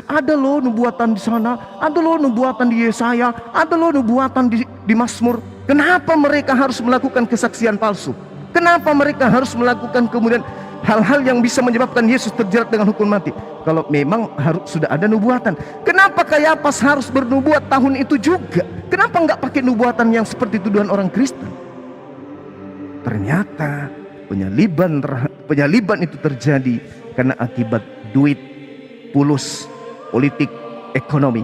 Ada loh nubuatan di sana, ada loh nubuatan di Yesaya, ada loh nubuatan di Mazmur. Kenapa mereka harus melakukan kesaksian palsu? Kenapa mereka harus melakukan kemudian hal-hal yang bisa menyebabkan Yesus terjerat dengan hukum mati? Kalau memang sudah ada nubuatan, kenapa Kayapas harus bernubuat tahun itu juga? Kenapa nggak pakai nubuatan yang seperti tuduhan orang Kristen? Ternyata penyaliban itu terjadi karena akibat duit, pulus, politik, ekonomi,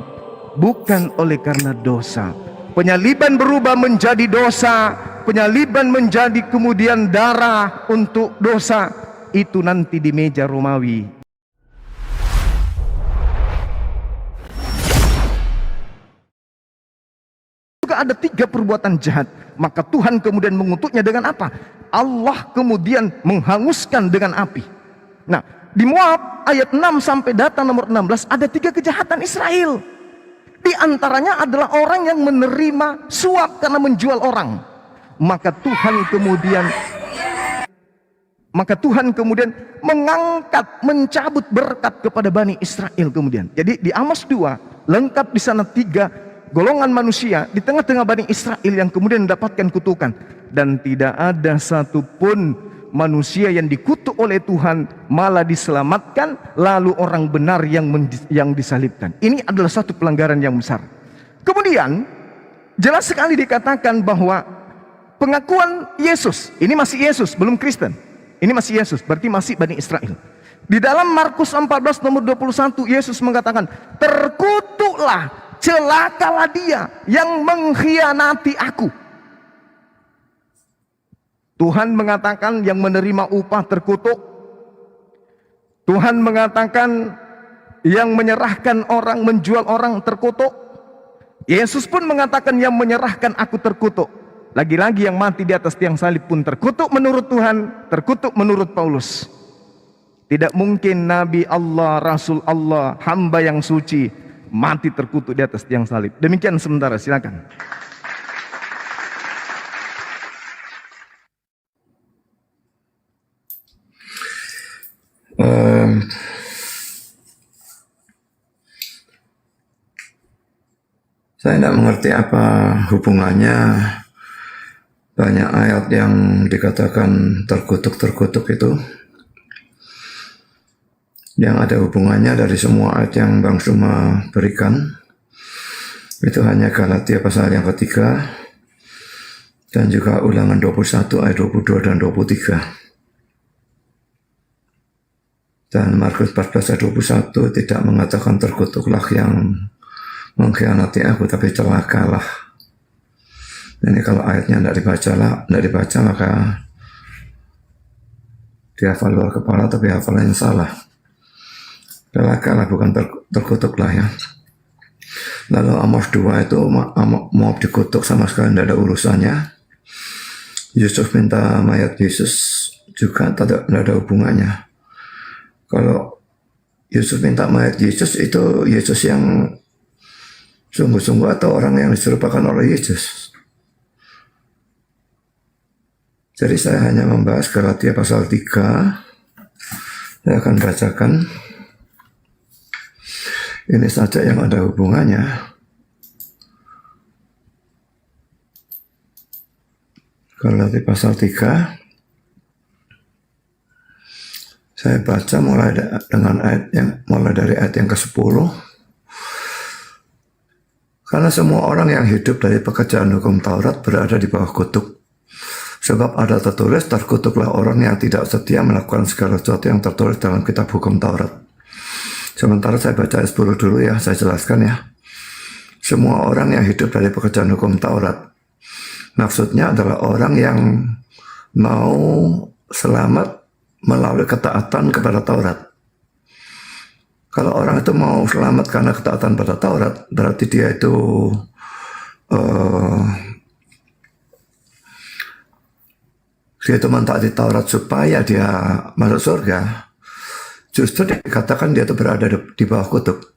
bukan oleh karena dosa. Penyaliban berubah menjadi dosa, penyaliban menjadi kemudian darah untuk dosa. Itu nanti di meja Romawi. Juga ada 3 perbuatan jahat, maka Tuhan kemudian mengutuknya dengan apa? Allah kemudian menghanguskan dengan api. Nah, di Moab ayat 6 sampai data nomor 16 ada 3 kejahatan Israel. Di antaranya adalah orang yang menerima suap karena menjual orang. Maka Tuhan kemudian mengangkat, mencabut berkat kepada Bani Israel kemudian. Jadi di Amos 2 lengkap di sana 3 golongan manusia di tengah-tengah Bani Israel yang kemudian mendapatkan kutukan. Dan tidak ada satupun manusia yang dikutuk oleh Tuhan malah diselamatkan, lalu orang benar yang disalibkan. Ini adalah satu pelanggaran yang besar. Kemudian jelas sekali dikatakan bahwa pengakuan Yesus, ini masih Yesus, belum Kristen. Ini masih Yesus, berarti masih Bani Israel. Di dalam Markus 14 nomor 21 Yesus mengatakan, terkutuklah, celakalah dia yang mengkhianati aku. Tuhan mengatakan yang menerima upah terkutuk. Tuhan mengatakan yang menyerahkan orang, menjual orang terkutuk. Yesus pun mengatakan yang menyerahkan aku terkutuk. Lagi-lagi yang mati di atas tiang salib pun terkutuk menurut Tuhan, terkutuk menurut Paulus. Tidak mungkin Nabi Allah, Rasul Allah, hamba yang suci mati terkutuk di atas tiang salib. Demikian sementara, silakan. Saya tidak mengerti apa hubungannya banyak ayat yang dikatakan terkutuk itu, yang ada hubungannya dari semua ayat yang Bang Suma berikan. Itu hanya Galatia pasal yang ketiga dan juga Ulangan 21 ayat 22 dan 23. Dan Markus 14 ayat 21 tidak mengatakan terkutuklah yang mengkhianati aku, tapi celakalah. Ini kalau ayatnya tidak dibaca maka dihafal luar kepala, tapi hafalannya salah. Celakalah, bukan terkutuklah ya. Lalu Amos 2 itu mau dikutuk sama sekali tidak ada urusannya. Yusuf minta mayat Yesus juga tidak ada hubungannya. Kalau Yusuf minta mayat Yesus, itu Yesus yang sungguh-sungguh atau orang yang diserupakan oleh Yesus? Jadi saya hanya membahas Galatia pasal 3. Saya akan bacakan. Ini saja yang ada hubungannya. Galatia pasal 3. Saya baca mulai dari ayat yang ke-10. Karena semua orang yang hidup dari pekerjaan hukum Taurat berada di bawah kutuk. Sebab ada tertulis, terkutuklah orang yang tidak setia melakukan segala sesuatu yang tertulis dalam kitab hukum Taurat. Sementara saya baca ayat 10 dulu ya, saya jelaskan ya. Semua orang yang hidup dari pekerjaan hukum Taurat, maksudnya adalah orang yang mau selamat melalui ketaatan kepada Taurat. Kalau orang itu mau selamat karena ketaatan pada Taurat, berarti dia itu mentaati Taurat supaya dia masuk surga. Justru dikatakan dia itu berada di bawah kutuk.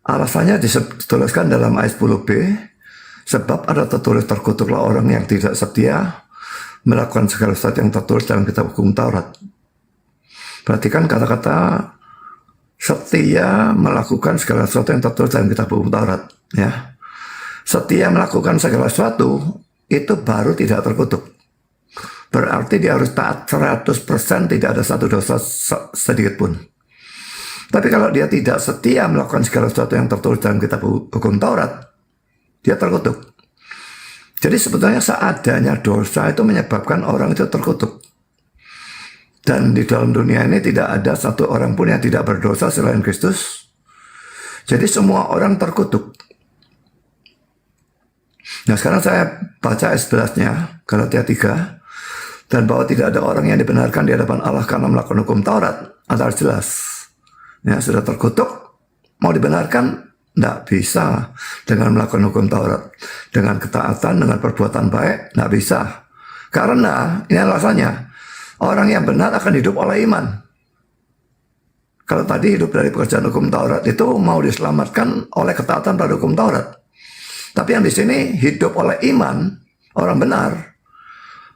Alasannya dituliskan dalam ayat 10b, sebab ada tertulis terkutuklah orang yang tidak setia melakukan segala sesuatu yang tertulis dalam kitab hukum Taurat. Perhatikan kata-kata setia melakukan segala sesuatu yang tertulis dalam kitab hukum Taurat. Ya. Setia melakukan segala sesuatu itu baru tidak terkutuk. Berarti dia harus taat 100%, tidak ada satu dosa sedikit pun. Tapi kalau dia tidak setia melakukan segala sesuatu yang tertulis dalam kitab hukum Taurat, dia terkutuk. Jadi sebetulnya seadanya dosa itu menyebabkan orang itu terkutuk. Dan di dalam dunia ini tidak ada satu orang pun yang tidak berdosa selain Kristus. Jadi semua orang terkutuk. Nah sekarang saya baca ayat 11-nya, Galatia 3. Dan bahwa tidak ada orang yang dibenarkan di hadapan Allah karena melakukan hukum Taurat. Antara jelas. Ya, sudah terkutuk, mau dibenarkan, tidak bisa dengan melakukan hukum Taurat. Dengan ketaatan, dengan perbuatan baik, tidak bisa. Karena, ini alasannya, orang yang benar akan hidup oleh iman. Kalau tadi hidup dari pekerjaan hukum Taurat itu mau diselamatkan oleh ketaatan pada hukum Taurat. Tapi yang di sini hidup oleh iman, orang benar.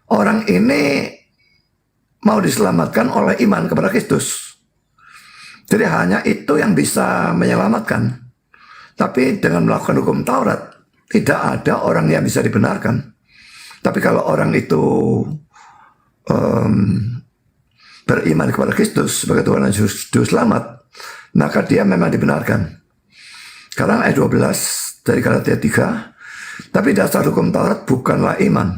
Orang ini mau diselamatkan oleh iman kepada Kristus. Jadi hanya itu yang bisa menyelamatkan. Tapi dengan melakukan hukum Taurat, tidak ada orang yang bisa dibenarkan. Tapi kalau orang itu beriman kepada Kristus sebagai Tuhan dan Juru Selamat, maka dia memang dibenarkan. Sekarang ayat 12 dari Galatia 3, tapi dasar hukum Taurat bukanlah iman,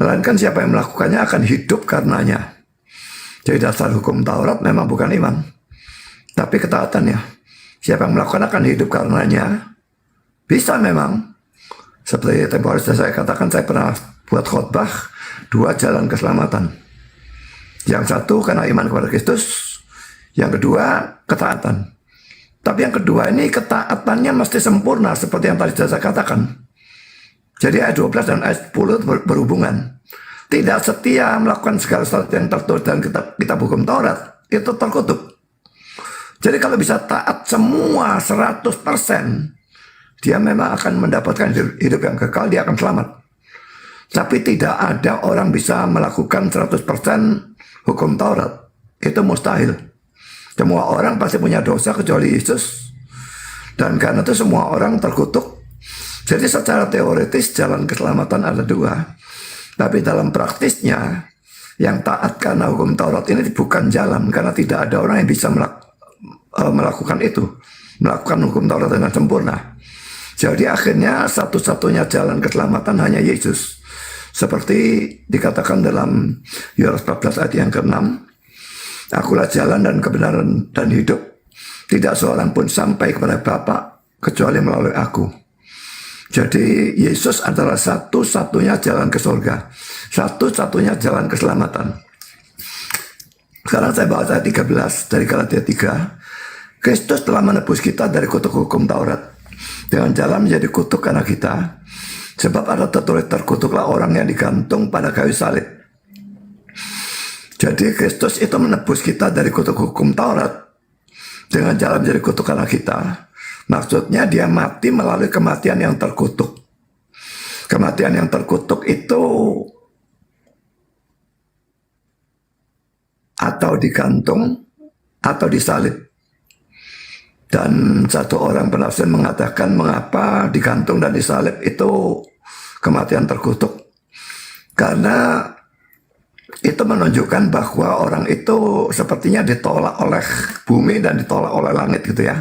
melainkan siapa yang melakukannya akan hidup karenanya. Jadi dasar hukum Taurat memang bukan iman, tapi ketaatannya. Siapa yang melakukan akan hidup karenanya. Bisa memang. Seperti tempoh hari saya katakan, saya pernah buat khotbah 2 jalan keselamatan. Yang satu karena iman kepada Kristus, yang kedua ketaatan. Tapi yang kedua ini ketaatannya mesti sempurna seperti yang tadi saya katakan. Jadi ayat 12 dan ayat 10 berhubungan. Tidak setia melakukan segala sesuatu yang tertulis dalam kitab hukum Taurat, itu terkutuk. Jadi kalau bisa taat semua 100%, dia memang akan mendapatkan hidup yang kekal, dia akan selamat. Tapi tidak ada orang bisa melakukan 100% hukum Taurat. Itu mustahil. Semua orang pasti punya dosa kecuali Yesus. Dan karena itu semua orang terkutuk. Jadi secara teoritis jalan keselamatan ada 2. Tapi dalam praktisnya, yang taat karena hukum Taurat ini bukan jalan. Karena tidak ada orang yang bisa melakukan itu. Melakukan hukum Taurat dengan sempurna. Jadi akhirnya satu-satunya jalan keselamatan hanya Yesus. Seperti dikatakan dalam Yohanes 14 ayat yang ke-6. Akulah jalan dan kebenaran dan hidup. Tidak seorang pun sampai kepada Bapa kecuali melalui aku. Jadi Yesus adalah satu-satunya jalan ke surga. Satu-satunya jalan keselamatan. Sekarang saya bahas ayat 13 dari Galatia 3. Kristus telah menebus kita dari kutuk hukum Taurat. Dengan jalan menjadi kutuk karena kita. Sebab ada tertulis terkutuklah orang yang digantung pada kayu salib. Jadi Kristus itu menebus kita dari kutuk hukum Taurat dengan jalan menjadi kutuk karena kita. Maksudnya dia mati melalui kematian yang terkutuk. Kematian yang terkutuk itu atau digantung atau disalib. Dan satu orang penafsir mengatakan mengapa digantung dan disalib itu kematian terkutuk. Karena itu menunjukkan bahwa orang itu sepertinya ditolak oleh bumi dan ditolak oleh langit gitu ya.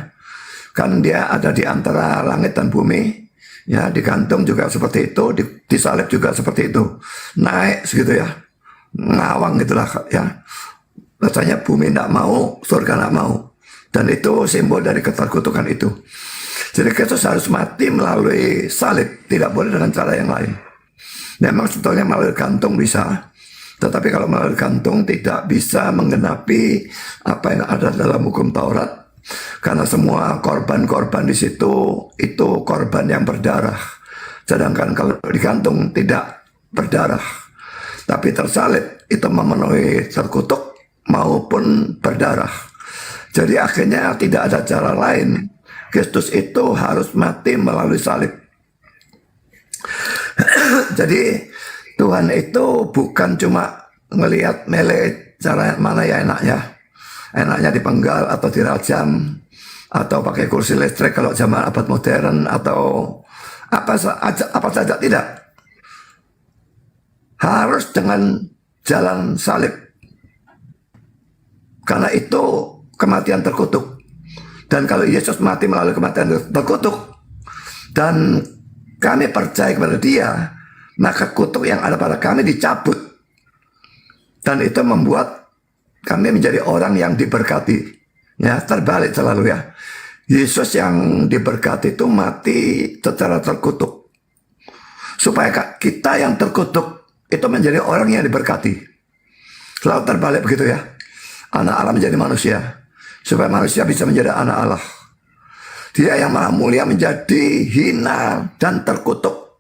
Kan dia ada di antara langit dan bumi. Ya, digantung juga seperti itu, disalib juga seperti itu. Naik segitu ya. Ngawang gitulah ya. Rasanya bumi tidak mau, surga tidak mau. Dan itu simbol dari keterkutukan itu. Jadi Kristus harus mati melalui salib, tidak boleh dengan cara yang lain. Memang sebetulnya melalui gantung bisa. Tetapi kalau melalui gantung tidak bisa menggenapi apa yang ada dalam hukum Taurat. Karena semua korban-korban di situ itu korban yang berdarah. Sedangkan kalau digantung tidak berdarah. Tapi tersalib itu memenuhi terkutuk maupun berdarah. Jadi akhirnya tidak ada cara lain. Kristus itu harus mati melalui salib. Jadi Tuhan itu bukan cuma melihat cara mana ya enaknya. enaknya dipenggal atau dirajam atau pakai kursi listrik kalau zaman abad modern atau apa saja, tidak. Harus dengan jalan salib. Karena itu kematian terkutuk. Dan kalau Yesus mati melalui kematian terkutuk dan kami percaya kepada Dia, maka kutuk yang ada pada kami dicabut. Dan itu membuat kami menjadi orang yang diberkati. Ya, terbalik selalu ya. Yesus yang diberkati itu mati secara terkutuk. Supaya kita yang terkutuk itu menjadi orang yang diberkati. Selalu terbalik begitu ya. Anak Allah menjadi manusia. Supaya manusia bisa menjadi anak Allah. Dia yang maha mulia menjadi hina dan terkutuk.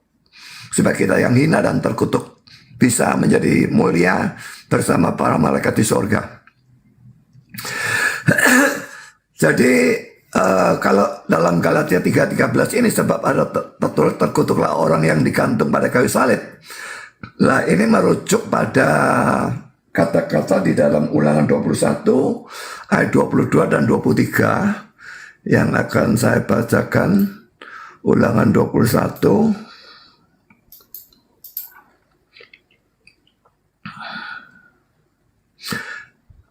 Supaya kita yang hina dan terkutuk bisa menjadi mulia bersama para malaikat di sorga. Jadi kalau dalam Galatia 3:13 ini, sebab ada tertulis terkutuklah orang yang digantung pada kayu salib. Lah ini merujuk pada kata-kata di dalam Ulangan 21 ayat 22 dan 23 yang akan saya bacakan. Ulangan 21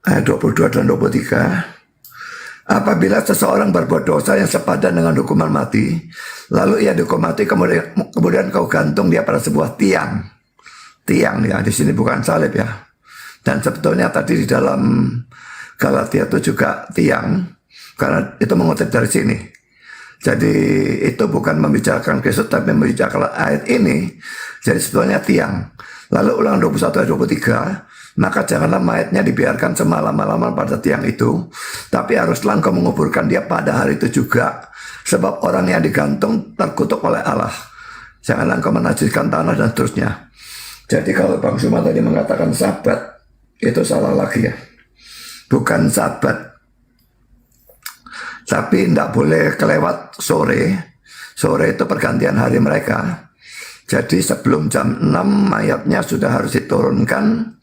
ayat 22 dan 23. Apabila seseorang berbuat dosa yang sepadan dengan hukuman mati, lalu ia dihukum mati, kemudian kau gantung dia pada sebuah tiang. Tiang ya, di sini bukan salib ya. Dan sebetulnya tadi di dalam Galatia itu juga tiang, karena itu mengutip dari sini. Jadi itu bukan membicarakan Kristus, tapi membicarakan ayat ini. Jadi sebetulnya tiang. Lalu Ulangan 21 ayat 23. Maka janganlah mayatnya dibiarkan semalam-malaman pada tiang itu, tapi haruslah engkau menguburkan dia pada hari itu juga. Sebab orang yang digantung terkutuk oleh Allah. Janganlah engkau menajiskan tanah dan seterusnya. Jadi kalau Bang Suma tadi mengatakan sabat, itu salah lagi ya. Bukan sabat. Tapi tidak boleh kelewat sore. Sore itu pergantian hari mereka. Jadi sebelum jam 6 mayatnya sudah harus diturunkan.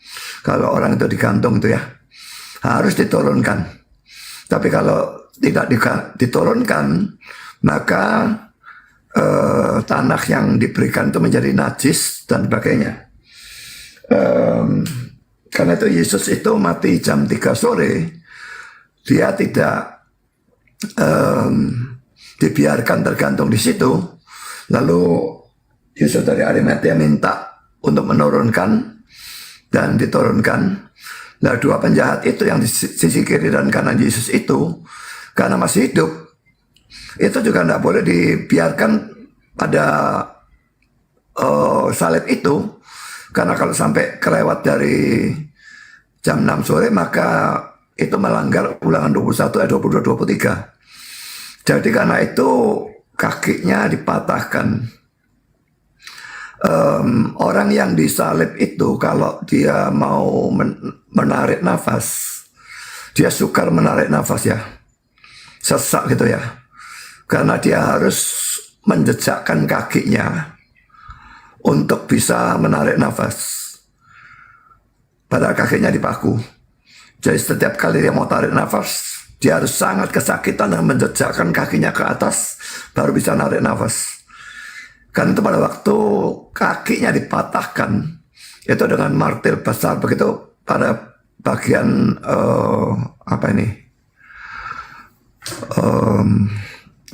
Kalau orang itu digantung itu ya, harus diturunkan. Tapi kalau tidak diturunkan, maka tanah yang diberikan itu menjadi najis dan sebagainya. Karena itu Yesus itu mati jam 3 sore, dia tidak dibiarkan tergantung di situ. Lalu Yesus dari Arimatea minta untuk menurunkan dan diturunkan. Nah, dua penjahat itu yang di sisi kiri dan kanan Yesus itu, karena masih hidup, itu juga tidak boleh dibiarkan pada salib itu. Karena kalau sampai kelewat dari jam 6 sore, maka itu melanggar Ulangan 21 ayat 22-23. Jadi karena itu kakinya dipatahkan. Orang yang disalib itu kalau dia mau menarik nafas, dia sukar menarik nafas ya, sesak gitu ya, karena dia harus menjejakkan kakinya untuk bisa menarik nafas, padahal kakinya dipaku. Jadi setiap kali dia mau tarik nafas, dia harus sangat kesakitan dan menjejakkan kakinya ke atas baru bisa narik nafas. Kan itu pada waktu kakinya dipatahkan, itu dengan martil besar begitu pada bagian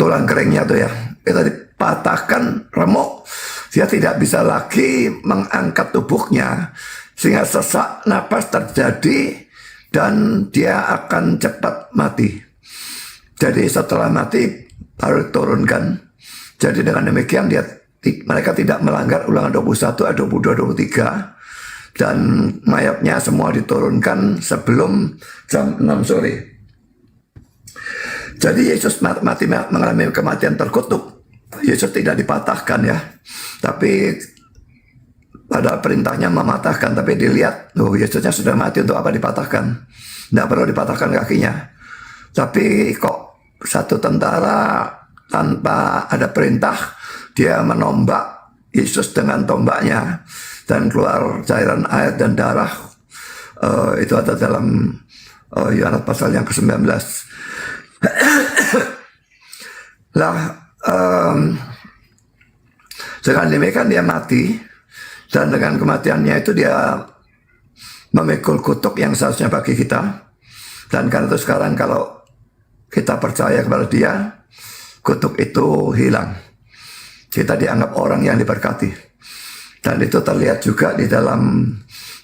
tulang keringnya tuh ya, itu dipatahkan remuk, dia tidak bisa lagi mengangkat tubuhnya sehingga sesak napas terjadi dan dia akan cepat mati. Jadi setelah mati baru diturunkan. Jadi dengan demikian mereka tidak melanggar Ulangan 21 ayat 22-23 dan mayatnya semua diturunkan sebelum jam 6 sore. Jadi Yesus mati mengalami kematian terkutuk. Yesus tidak dipatahkan ya, tapi pada perintahnya mematahkan, tapi dilihat, Yesusnya sudah mati, untuk apa dipatahkan? Tidak perlu dipatahkan kakinya. Tapi kok satu tentara tanpa ada perintah, dia menombak Yesus dengan tombaknya dan keluar cairan air dan darah. Itu ada dalam Yohanes pasal yang ke-19. Lah, dengan demikian dia mati, dan dengan kematiannya itu dia memikul kutuk yang seharusnya bagi kita. Dan karena itu sekarang kalau kita percaya kepada dia, kutuk itu hilang. Kita dianggap orang yang diberkati. Dan itu terlihat juga di dalam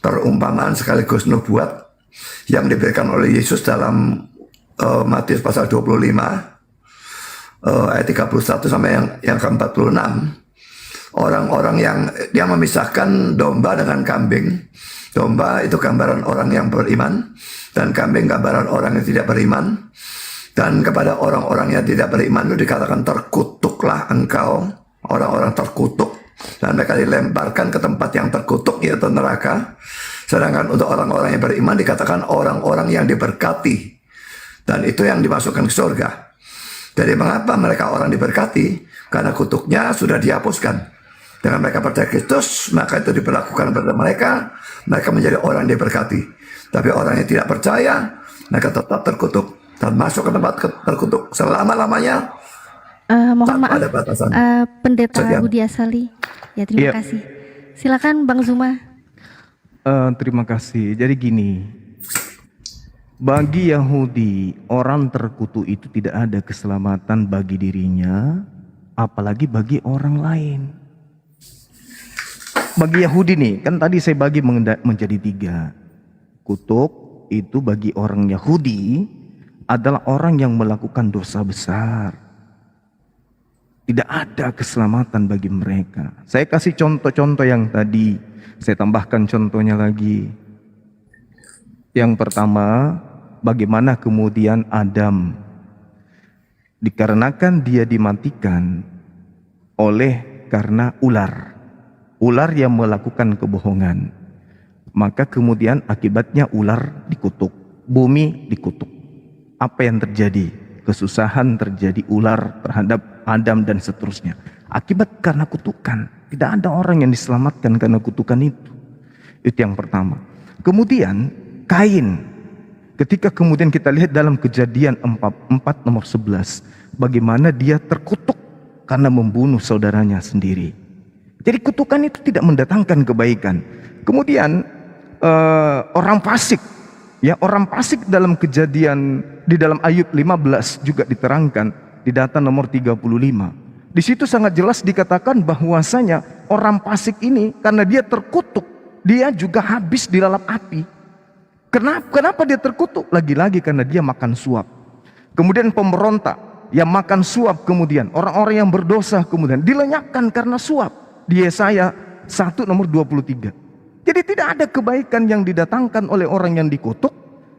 perumpamaan sekaligus nubuat yang diberikan oleh Yesus dalam Matius pasal 25 ayat 31 sampai yang ke-46. Orang-orang yang dia memisahkan domba dengan kambing. Domba itu gambaran orang yang beriman, dan kambing gambaran orang yang tidak beriman. Dan kepada orang-orang yang tidak beriman itu dikatakan terkutuklah engkau, orang-orang terkutuk, dan mereka dilemparkan ke tempat yang terkutuk, yaitu neraka. Sedangkan untuk orang-orang yang beriman dikatakan orang-orang yang diberkati, dan itu yang dimasukkan ke surga. Jadi mengapa mereka orang diberkati? Karena kutuknya sudah dihapuskan. Dengan mereka percaya Kristus, maka itu diberlakukan pada mereka menjadi orang yang diberkati. Tapi orang yang tidak percaya, mereka tetap terkutuk dan masuk ke tempat terkutuk selama-lamanya. Mohon maaf, ada batasan. Pendeta Sekian. Budi Asali. Ya, terima kasih. Silakan Bang Zuma. Terima kasih. Jadi gini, bagi Yahudi, orang terkutuk itu tidak ada keselamatan bagi dirinya, apalagi bagi orang lain. Bagi Yahudi nih, kan tadi saya bagi menjadi 3. Kutuk itu bagi orang Yahudi adalah orang yang melakukan dosa besar. Tidak ada keselamatan bagi mereka. Saya kasih contoh-contoh yang tadi, saya tambahkan contohnya lagi. Yang pertama, bagaimana kemudian Adam, dikarenakan dia dimatikan karena ular yang melakukan kebohongan, maka kemudian akibatnya ular dikutuk, bumi dikutuk. Apa yang terjadi? Kesusahan terjadi, ular terhadap Adam dan seterusnya. Akibat karena kutukan. Tidak ada orang yang diselamatkan karena kutukan itu. Itu yang pertama. Kemudian Kain, ketika kemudian kita lihat dalam Kejadian 4 nomor 11, bagaimana dia terkutuk karena membunuh saudaranya sendiri. Jadi kutukan itu tidak mendatangkan kebaikan. Kemudian orang fasik, orang fasik dalam Kejadian, di dalam Ayub 15 juga diterangkan di data nomor 35. Di situ sangat jelas dikatakan bahwasanya orang fasik ini karena dia terkutuk, dia juga habis dilalap api. Kenapa dia terkutuk? Lagi-lagi karena dia makan suap. Kemudian pemberontak yang makan suap, kemudian orang-orang yang berdosa kemudian dilenyapkan karena suap. Di Yesaya 1 nomor 23. Jadi tidak ada kebaikan yang didatangkan oleh orang yang dikutuk.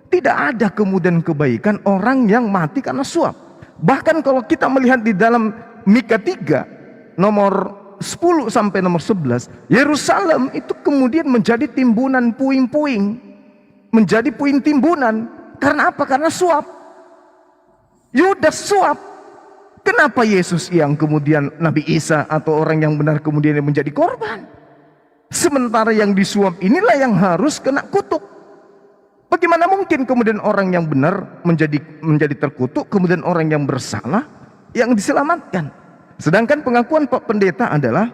Tidak ada kemudian kebaikan orang yang mati karena suap. Bahkan kalau kita melihat di dalam Mika 3 nomor 10 sampai nomor 11, Yerusalem itu kemudian menjadi timbunan puing-puing. Menjadi puing timbunan. Karena apa? Karena suap. Yudas suap. Kenapa Yesus yang kemudian Nabi Isa atau orang yang benar kemudian menjadi korban? Sementara yang disuap inilah yang harus kena kutuk. Bagaimana mungkin kemudian orang yang benar menjadi terkutuk, kemudian orang yang bersalah yang diselamatkan? Sedangkan pengakuan Pak Pendeta adalah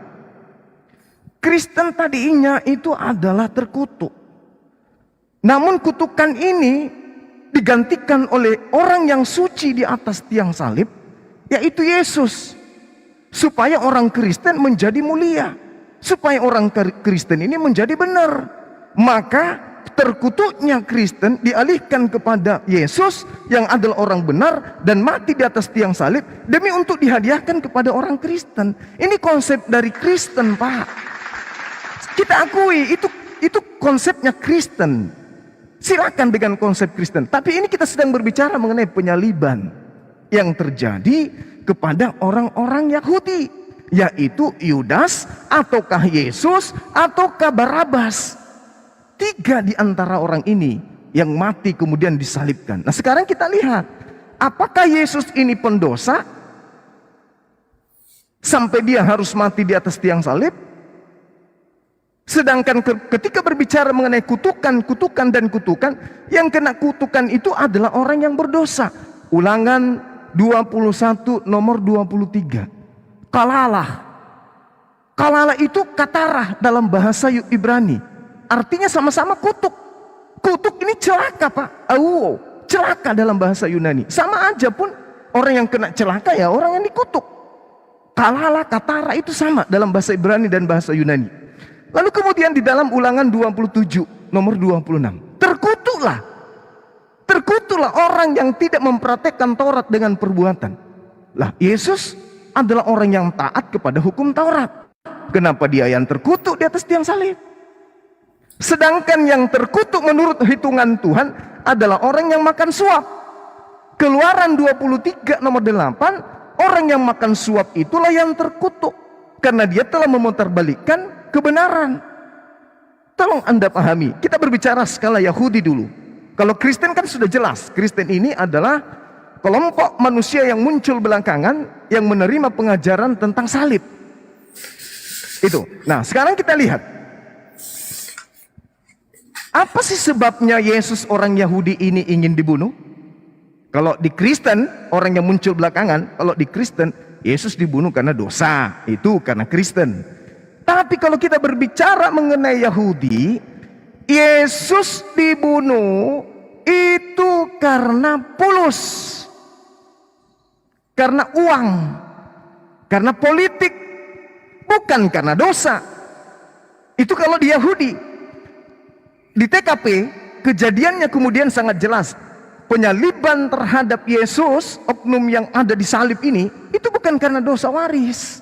Kristen tadinya itu adalah terkutuk. Namun kutukan ini digantikan oleh orang yang suci di atas tiang salib, yaitu Yesus, supaya orang Kristen menjadi mulia, supaya orang Kristen ini menjadi benar. Maka terkutuknya Kristen dialihkan kepada Yesus yang adalah orang benar dan mati di atas tiang salib demi untuk dihadiahkan kepada orang Kristen. Ini konsep dari Kristen, Pak. Kita akui itu konsepnya Kristen. Silakan dengan konsep Kristen. Tapi ini kita sedang berbicara mengenai penyaliban yang terjadi kepada orang-orang Yahudi, yaitu Yudas ataukah Yesus ataukah Barabas. 3 di antara orang ini yang mati kemudian disalibkan. Nah sekarang kita lihat, apakah Yesus ini pendosa sampai dia harus mati di atas tiang salib? Sedangkan ketika berbicara mengenai kutukan dan kutukan, yang kena kutukan itu adalah orang yang berdosa. Ulangan 21 nomor 23. Kalalah. Kalalah itu katarah dalam bahasa Ibrani. Artinya sama-sama kutuk. Kutuk ini celaka, Pak. Celaka dalam bahasa Yunani. Sama aja pun orang yang kena celaka ya orang yang dikutuk. Kalalah, katara itu sama dalam bahasa Ibrani dan bahasa Yunani. Lalu kemudian di dalam Ulangan 27 nomor 26. Terkutuklah orang yang tidak mempraktekkan Taurat dengan perbuatan. Lah, Yesus adalah orang yang taat kepada hukum Taurat. Kenapa dia yang terkutuk di atas tiang salib? Sedangkan yang terkutuk menurut hitungan Tuhan adalah orang yang makan suap. Keluaran 23 nomor 8, orang yang makan suap itulah yang terkutuk. Karena dia telah memutarbalikkan kebenaran. Tolong Anda pahami, kita berbicara skala Yahudi dulu. Kalau Kristen kan sudah jelas, Kristen ini adalah kelompok manusia yang muncul belakangan yang menerima pengajaran tentang salib. Itu. Nah, sekarang kita lihat. Apa sih sebabnya Yesus orang Yahudi ini ingin dibunuh? Kalau di Kristen, orang yang muncul belakangan, kalau di Kristen, Yesus dibunuh karena dosa. Itu karena Kristen. Tapi kalau kita berbicara mengenai Yahudi, Yesus dibunuh itu karena pulus, karena uang, karena politik, bukan karena dosa. Itu kalau di Yahudi. Di TKP, kejadiannya kemudian sangat jelas. Penyaliban terhadap Yesus, oknum yang ada di salib ini, itu bukan karena dosa waris.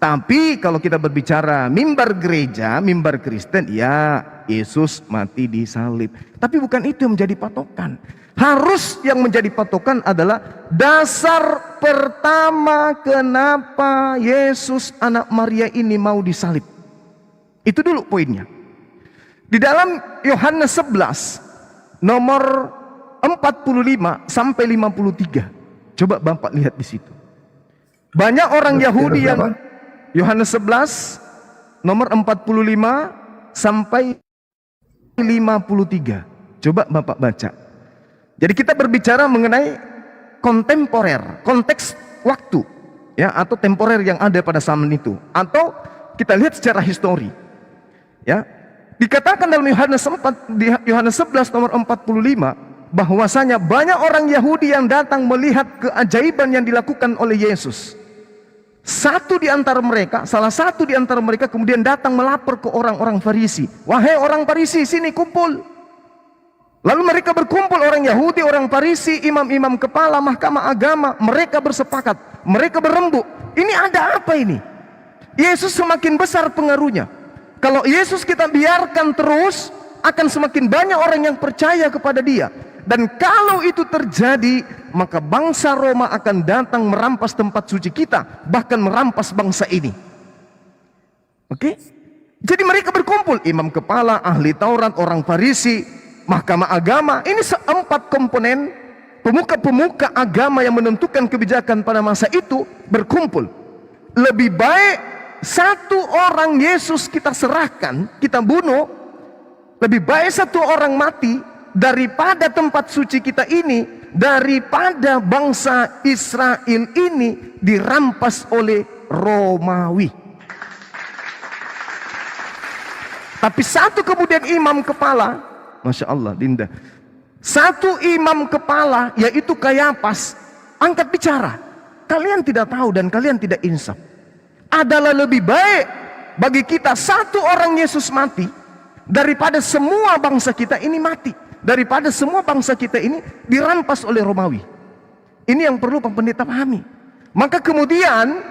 Tapi kalau kita berbicara mimbar gereja, mimbar Kristen, ya Yesus mati di salib. Tapi bukan itu yang menjadi patokan. Harus yang menjadi patokan adalah dasar pertama kenapa Yesus anak Maria ini mau disalib. Itu dulu poinnya. Di dalam Yohanes 11 nomor 45 sampai 53. Coba Bapak lihat di situ. Banyak orang Yahudi yang Yohanes 11 nomor 45 sampai 53. Coba Bapak baca. Jadi kita berbicara mengenai kontemporer, konteks waktu, ya, atau temporer yang ada pada zaman itu, atau kita lihat secara histori. Ya. Dikatakan dalam Yohanes 4 di Yohanes 11 nomor 45 bahwasanya banyak orang Yahudi yang datang melihat keajaiban yang dilakukan oleh Yesus. Salah satu di antara mereka kemudian datang melapor ke orang-orang Farisi. Wahai orang Farisi, sini kumpul. Lalu mereka berkumpul, orang Yahudi, orang Farisi, imam-imam kepala, mahkamah agama. Mereka bersepakat, mereka berembuk. Ini ada apa ini? Yesus semakin besar pengaruhnya. Kalau Yesus kita biarkan terus, akan semakin banyak orang yang percaya kepada dia. Dan kalau itu terjadi, maka bangsa Roma akan datang merampas tempat suci kita, bahkan merampas bangsa ini. Oke? Jadi mereka berkumpul, imam kepala, ahli Taurat, orang Farisi, mahkamah agama. Ini 4 komponen pemuka-pemuka agama yang menentukan kebijakan pada masa itu berkumpul. Lebih baik satu orang Yesus kita serahkan, kita bunuh, lebih baik satu orang mati daripada tempat suci kita ini, daripada bangsa Israel ini dirampas oleh Romawi. Tapi satu kemudian imam kepala, Masya Allah Dinda, satu imam kepala yaitu Kayafas angkat bicara. Kalian tidak tahu dan kalian tidak insaf. Adalah lebih baik bagi kita satu orang Yesus mati daripada semua bangsa kita ini mati, daripada semua bangsa kita ini dirampas oleh Romawi. Ini yang perlu pendeta pahami. Maka kemudian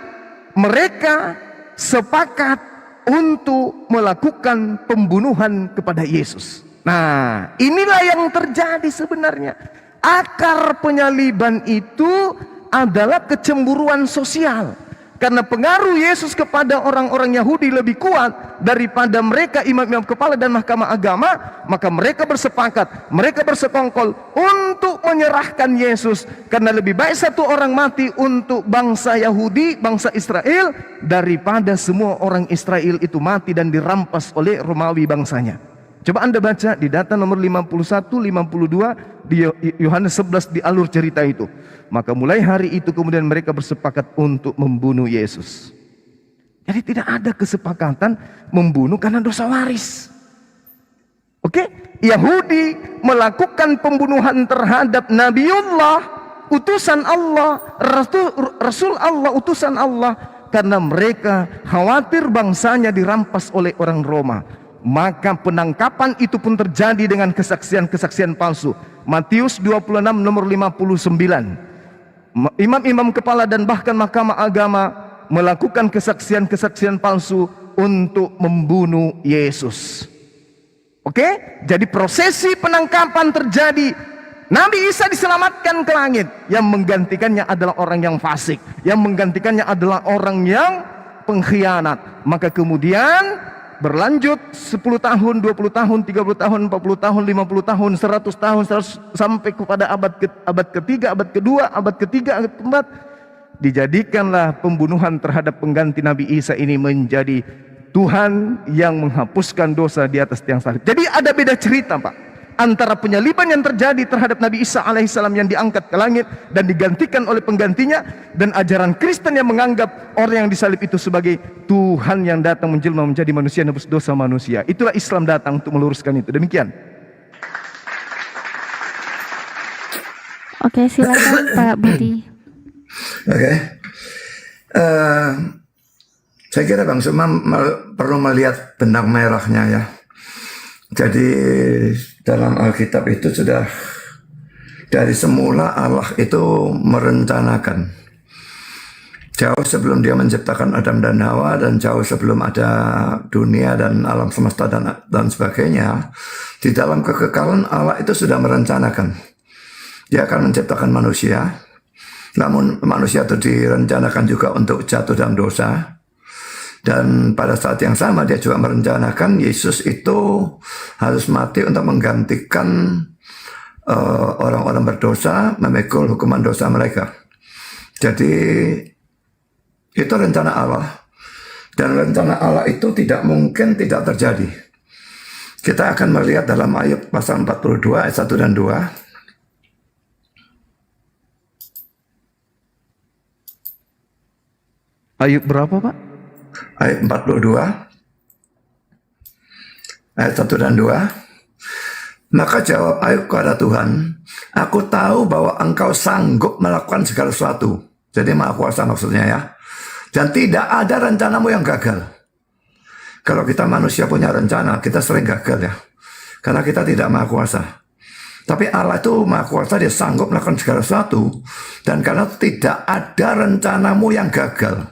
mereka sepakat untuk melakukan pembunuhan kepada Yesus. Nah, inilah yang terjadi sebenarnya. Akar penyaliban itu adalah kecemburuan sosial. Karena pengaruh Yesus kepada orang-orang Yahudi lebih kuat daripada mereka imam-imam kepala dan mahkamah agama, maka mereka bersepakat, mereka bersekongkol untuk menyerahkan Yesus. Karena lebih baik satu orang mati untuk bangsa Yahudi, bangsa Israel, daripada semua orang Israel itu mati dan dirampas oleh Romawi bangsanya. Coba Anda baca di data nomor 51, 52 di Yohanes 11 di alur cerita itu. Maka mulai hari itu kemudian mereka bersepakat untuk membunuh Yesus. Jadi tidak ada kesepakatan membunuh karena dosa waris. Oke? Yahudi melakukan pembunuhan terhadap Nabiullah, utusan Allah, Rasul Allah, utusan Allah, karena mereka khawatir bangsanya dirampas oleh orang Roma. Maka penangkapan itu pun terjadi dengan kesaksian-kesaksian palsu. Matius 26 nomor 59. Imam-imam kepala dan bahkan mahkamah agama melakukan kesaksian-kesaksian palsu untuk membunuh Yesus. Oke? Jadi prosesi penangkapan terjadi. Nabi Isa diselamatkan ke langit. Yang menggantikannya adalah orang yang fasik. Yang menggantikannya adalah orang yang pengkhianat. Maka kemudian berlanjut 10 tahun, 20 tahun, 30 tahun, 40 tahun, 50 tahun, 100 tahun, 100, sampai kepada abad ketiga, abad kedua, abad ketiga, abad keempat. Dijadikanlah pembunuhan terhadap pengganti Nabi Isa ini menjadi Tuhan yang menghapuskan dosa di atas tiang salib. Jadi ada beda cerita, Pak, antara penyaliban yang terjadi terhadap Nabi Isa alaihissalam yang diangkat ke langit dan digantikan oleh penggantinya, dan ajaran Kristen yang menganggap orang yang disalib itu sebagai Tuhan yang datang menjelma menjadi manusia nebus dosa manusia. Itulah Islam datang untuk meluruskan itu. Demikian. Oke, silakan Pak Budi. Oke. Saya kira Bang Suma perlu melihat benang merahnya ya. Jadi dalam Alkitab itu sudah dari semula Allah itu merencanakan. Jauh sebelum dia menciptakan Adam dan Hawa, dan jauh sebelum ada dunia dan alam semesta dan sebagainya, di dalam kekekalan Allah itu sudah merencanakan. Dia akan menciptakan manusia, namun manusia itu direncanakan juga untuk jatuh dalam dosa. Dan pada saat yang sama dia juga merencanakan Yesus itu harus mati untuk menggantikan orang-orang berdosa, memikul hukuman dosa mereka. Jadi itu rencana Allah. Dan rencana Allah itu tidak mungkin tidak terjadi. Kita akan melihat dalam Ayub pasal 42 ayat 1 dan 2. Ayub berapa, Pak? Ayat 42 ayat 1 dan 2. Maka jawab Ayub kepada Tuhan, aku tahu bahwa engkau sanggup melakukan segala sesuatu. Jadi maha kuasa maksudnya ya. Dan tidak ada rencanamu yang gagal. Kalau kita manusia punya rencana, kita sering gagal ya. Karena kita tidak maha kuasa. Tapi Allah itu maha kuasa, dia sanggup melakukan segala sesuatu. Dan karena tidak ada rencanamu yang gagal.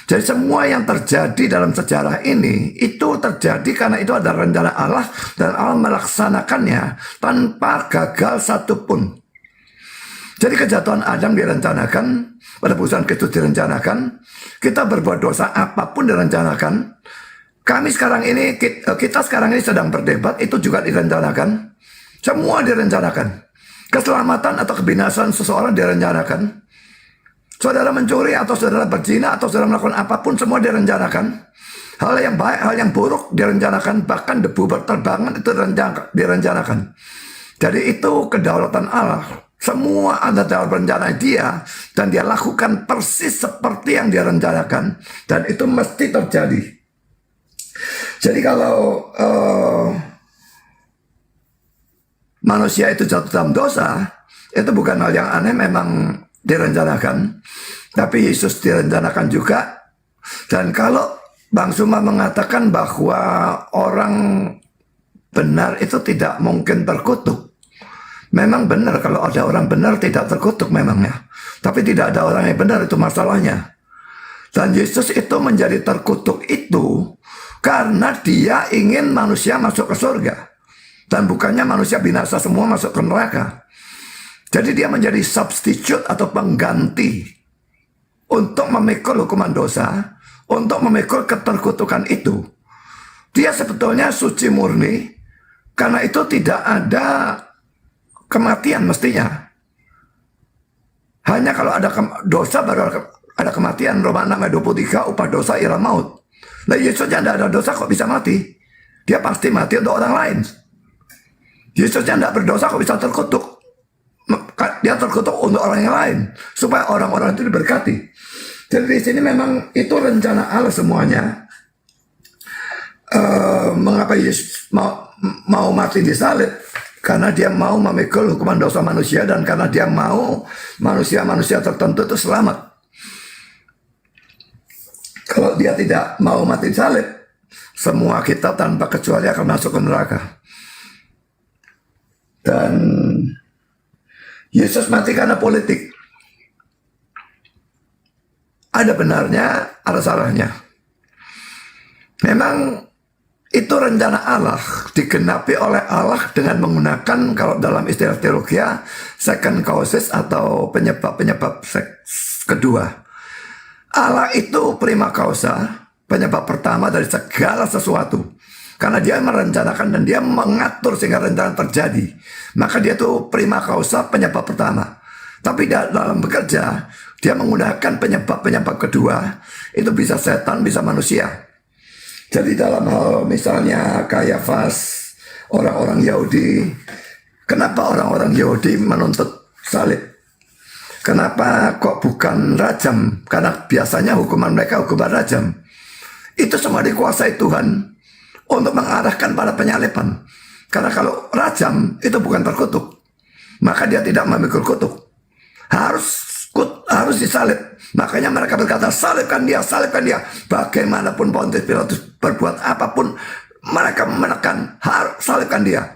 Jadi semua yang terjadi dalam sejarah ini itu terjadi karena itu ada rencana Allah, dan Allah melaksanakannya tanpa gagal satupun. Jadi kejatuhan Adam direncanakan, penebusan Kristus direncanakan, kita berbuat dosa apapun direncanakan. Kami sekarang ini, kita sekarang ini sedang berdebat, itu juga direncanakan. Semua direncanakan. Keselamatan atau kebinasan seseorang direncanakan. Saudara mencuri atau saudara berzina atau saudara melakukan apapun, semua direncanakan. Hal yang baik, hal yang buruk direncanakan. Bahkan debu berterbangan itu direncanakan. Jadi itu kedaulatan Allah. Semua ada dalam rencana dia, dan dia lakukan persis seperti yang dia rencanakan, dan itu mesti terjadi. Jadi kalau manusia itu jatuh dalam dosa, itu bukan hal yang aneh, memang direncanakan. Tapi Yesus direncanakan juga. Dan kalau Bang Suma mengatakan bahwa orang benar itu tidak mungkin terkutuk, memang benar, kalau ada orang benar tidak terkutuk memang ya. Tapi tidak ada orang yang benar, itu masalahnya. Dan Yesus itu menjadi terkutuk itu karena dia ingin manusia masuk ke surga. Dan bukannya manusia binasa semua masuk ke neraka. Jadi dia menjadi substitute atau pengganti. untuk memikul hukuman dosa, untuk memikul keterkutukan itu. Dia sebetulnya suci murni, karena itu tidak ada kematian mestinya. Hanya kalau ada dosa baru ada kematian. Roma 6 ayat 23, upah dosa ialah maut. Nah, Yesus yang tidak ada dosa kok bisa mati? Dia pasti mati untuk orang lain. Yesus yang tidak berdosa kok bisa terkutuk? Dia terkutuk untuk orang yang lain, supaya orang-orang itu diberkati. Jadi di sini memang itu rencana Allah semuanya. Mengapa Yesus mau mati di salib? Karena dia mau memikul hukuman dosa manusia, dan karena dia mau manusia-manusia tertentu itu selamat. Kalau dia tidak mau mati di salib, semua kita tanpa kecuali akan masuk ke neraka. Dan Yesus mati karena politik. Ada benarnya, ada salahnya. Memang itu rencana Allah, digenapi oleh Allah dengan menggunakan, kalau dalam istilah teologi, second causes atau penyebab-penyebab kedua. Allah itu prima causa, penyebab pertama dari segala sesuatu. Karena dia merencanakan dan dia mengatur sehingga rencana terjadi. Maka dia itu prima causa, penyebab pertama. Tapi dalam bekerja, dia menggunakan penyebab-penyebab kedua. Itu bisa setan, bisa manusia. Jadi dalam hal misalnya Kayafas, orang-orang Yahudi, kenapa orang-orang Yahudi menuntut salib? Kenapa kok bukan rajam? Karena biasanya hukuman mereka hukuman rajam. Itu semua dikuasai Tuhan untuk mengarahkan pada penyaliban. Karena kalau rajam itu bukan terkutuk, maka dia tidak memikul kutuk. Harus disalib. Makanya mereka berkata, salibkan dia, salibkan dia. Bagaimanapun Pontius Pilatus berbuat apapun, mereka menekan, harus salibkan dia.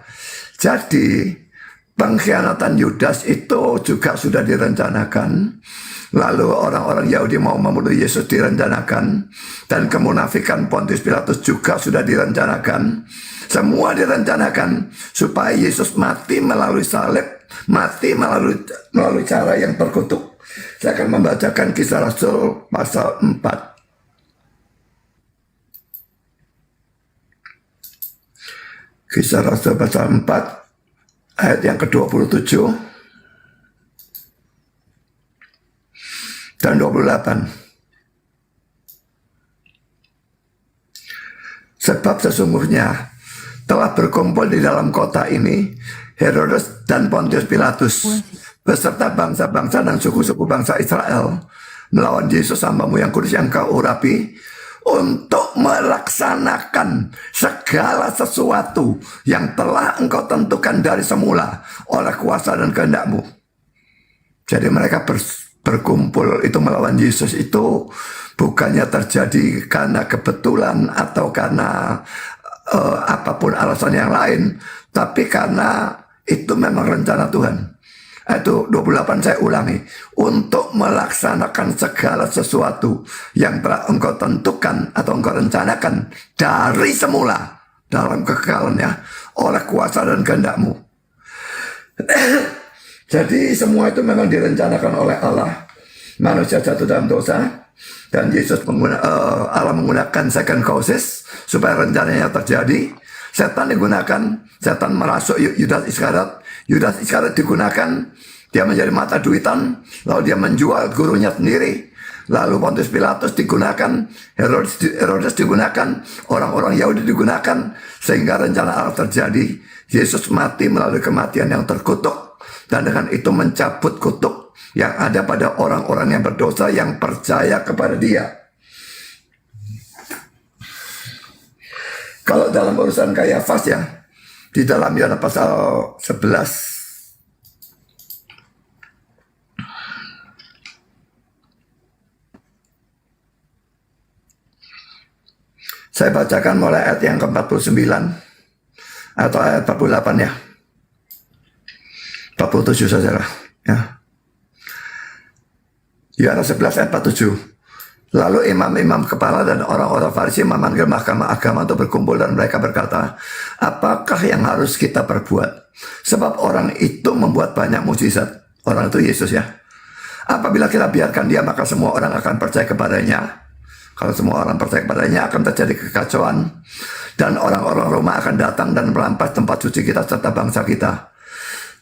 Jadi pengkhianatan Yudas itu juga sudah direncanakan. Lalu orang-orang Yahudi mau membunuh Yesus direncanakan. Dan kemunafikan Pontius Pilatus juga sudah direncanakan. Semua direncanakan supaya Yesus mati melalui salib, mati melalui cara yang terkutuk. Saya akan membacakan Kisah Rasul pasal 4. Kisah Rasul pasal 4 ayat yang ke-27 dan 28. Sebab sesungguhnya telah berkumpul di dalam kota ini Herodes dan Pontius Pilatus beserta bangsa-bangsa dan suku-suku bangsa Israel melawan Yesus hambamu yang kudus yang kau urapi, untuk melaksanakan segala sesuatu yang telah engkau tentukan dari semula oleh kuasa dan kehendakmu. Jadi mereka berkumpul itu melawan Yesus itu bukannya terjadi karena kebetulan atau karena apapun alasan yang lain, tapi karena itu memang rencana Tuhan. Itu 28 saya ulangi. Untuk melaksanakan segala sesuatu yang telah engkau tentukan atau engkau rencanakan dari semula dalam kekekalannya oleh kuasa dan kehendakmu. Jadi semua itu memang direncanakan oleh Allah. Manusia jatuh dalam dosa, dan Yesus Allah menggunakan second causes supaya rencananya terjadi. Setan digunakan, setan merasuk Yudas Iskariot. Yudas Iskariot digunakan, dia menjadi mata duitan, lalu dia menjual gurunya sendiri. Lalu Pontius Pilatus digunakan, Herodes digunakan, orang-orang Yahudi digunakan, sehingga rencana Allah terjadi. Yesus mati melalui kematian yang terkutuk, dan dengan itu mencabut kutuk yang ada pada orang-orang yang berdosa yang percaya kepada dia. Kalau dalam urusan Kayafas ya, di dalam Yohanes pasal 11, saya bacakan mulai ayat yang ke-49 atau ayat 48 ya. 47 saja lah ya. Yohanes 11 ayat 47. Lalu imam-imam kepala dan orang-orang Farisi memanggil mahkamah agama untuk berkumpul, dan mereka berkata, apakah yang harus kita perbuat? Sebab orang itu membuat banyak mukjizat. Orang itu Yesus ya. Apabila kita biarkan dia, maka semua orang akan percaya kepadanya. Kalau semua orang percaya kepadanya, akan terjadi kekacauan. Dan orang-orang Roma akan datang dan merampas tempat suci kita serta bangsa kita.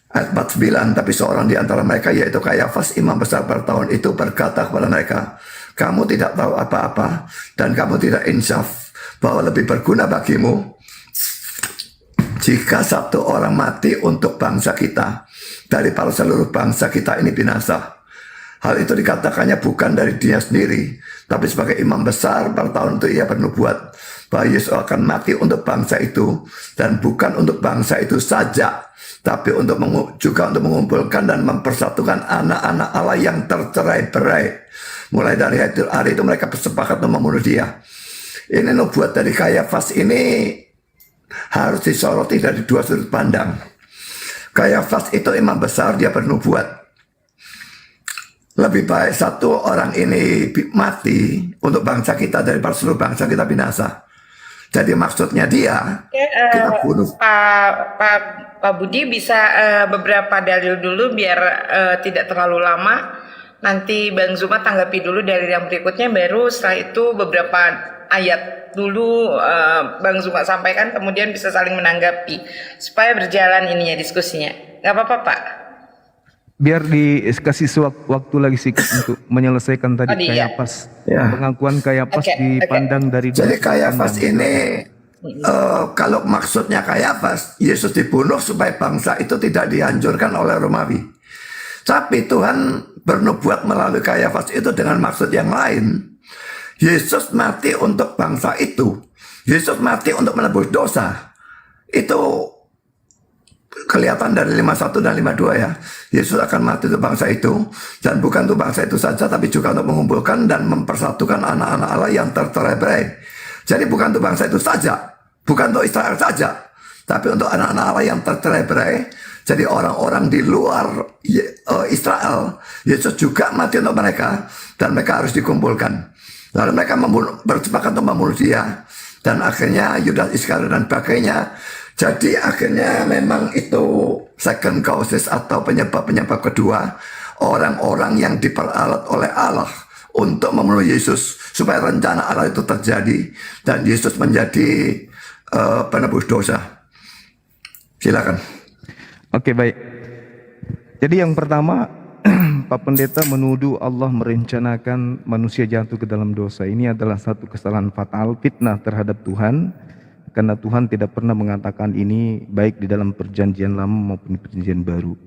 Ayat 49, tapi seorang di antara mereka, yaitu Kayafas, imam besar pada tahun itu, berkata kepada mereka, kamu tidak tahu apa-apa, dan kamu tidak insaf, bahwa lebih berguna bagimu jika satu orang mati untuk bangsa kita, daripada seluruh bangsa kita ini binasa. Hal itu dikatakannya bukan dari dia sendiri, tapi sebagai imam besar pada tahun itu ia bernubuat bahwa Yesus akan mati untuk bangsa itu, dan bukan untuk bangsa itu saja, tapi juga untuk mengumpulkan dan mempersatukan anak-anak Allah yang tercerai-berai. Mulai dari hari itu mereka bersepakat untuk membunuh dia. Ini nubuat dari Kayafas ini harus disoroti dari dua sudut pandang. Kayafas itu imam besar, dia bernubuat lebih baik satu orang ini mati untuk bangsa kita daripada seluruh bangsa kita binasa. Jadi maksudnya dia kita bunuh. Pak Budi bisa beberapa dalil dulu biar tidak terlalu lama. Nanti Bang Zuma tanggapi dulu dalil yang berikutnya, baru setelah itu beberapa ayat dulu Bang Zuma sampaikan, kemudian bisa saling menanggapi supaya berjalan ininya diskusinya. Nggak apa-apa Pak? Biar dikasih waktu lagi sedikit untuk menyelesaikan tadi Kayafas. Ya. Pengakuan Kayafas dipandang dari Jadi Kayafas ini kalau maksudnya Kayafas, Yesus dibunuh supaya bangsa itu tidak dihancurkan oleh Romawi. Tapi Tuhan bernubuat melalui Kayafas itu dengan maksud yang lain. Yesus mati untuk bangsa itu. Yesus mati untuk menebus dosa. Itu kelihatan dari 51 dan 52 ya. Yesus akan mati untuk bangsa itu, dan bukan untuk bangsa itu saja, tapi juga untuk mengumpulkan dan mempersatukan anak-anak Allah yang tercerai-berai. Jadi bukan untuk bangsa itu saja, bukan untuk Israel saja, tapi untuk anak-anak Allah yang tercerai-berai. Jadi orang-orang di luar Israel, Yesus juga mati untuk mereka, dan mereka harus dikumpulkan. Lalu mereka bersepakat untuk membunuh dia, dan akhirnya Yudas Iskariot dan sebagainya. Jadi akhirnya memang itu second causes atau penyebab-penyebab kedua, orang-orang yang diperalat oleh Allah untuk membunuh Yesus supaya rencana Allah itu terjadi dan Yesus menjadi penebus dosa. Silakan. Oke, baik. Jadi yang pertama, Pak Pendeta menuduh Allah merencanakan manusia jatuh ke dalam dosa. Ini adalah satu kesalahan fatal, fitnah terhadap Tuhan. Karena Tuhan tidak pernah mengatakan ini baik di dalam perjanjian lama maupun perjanjian baru.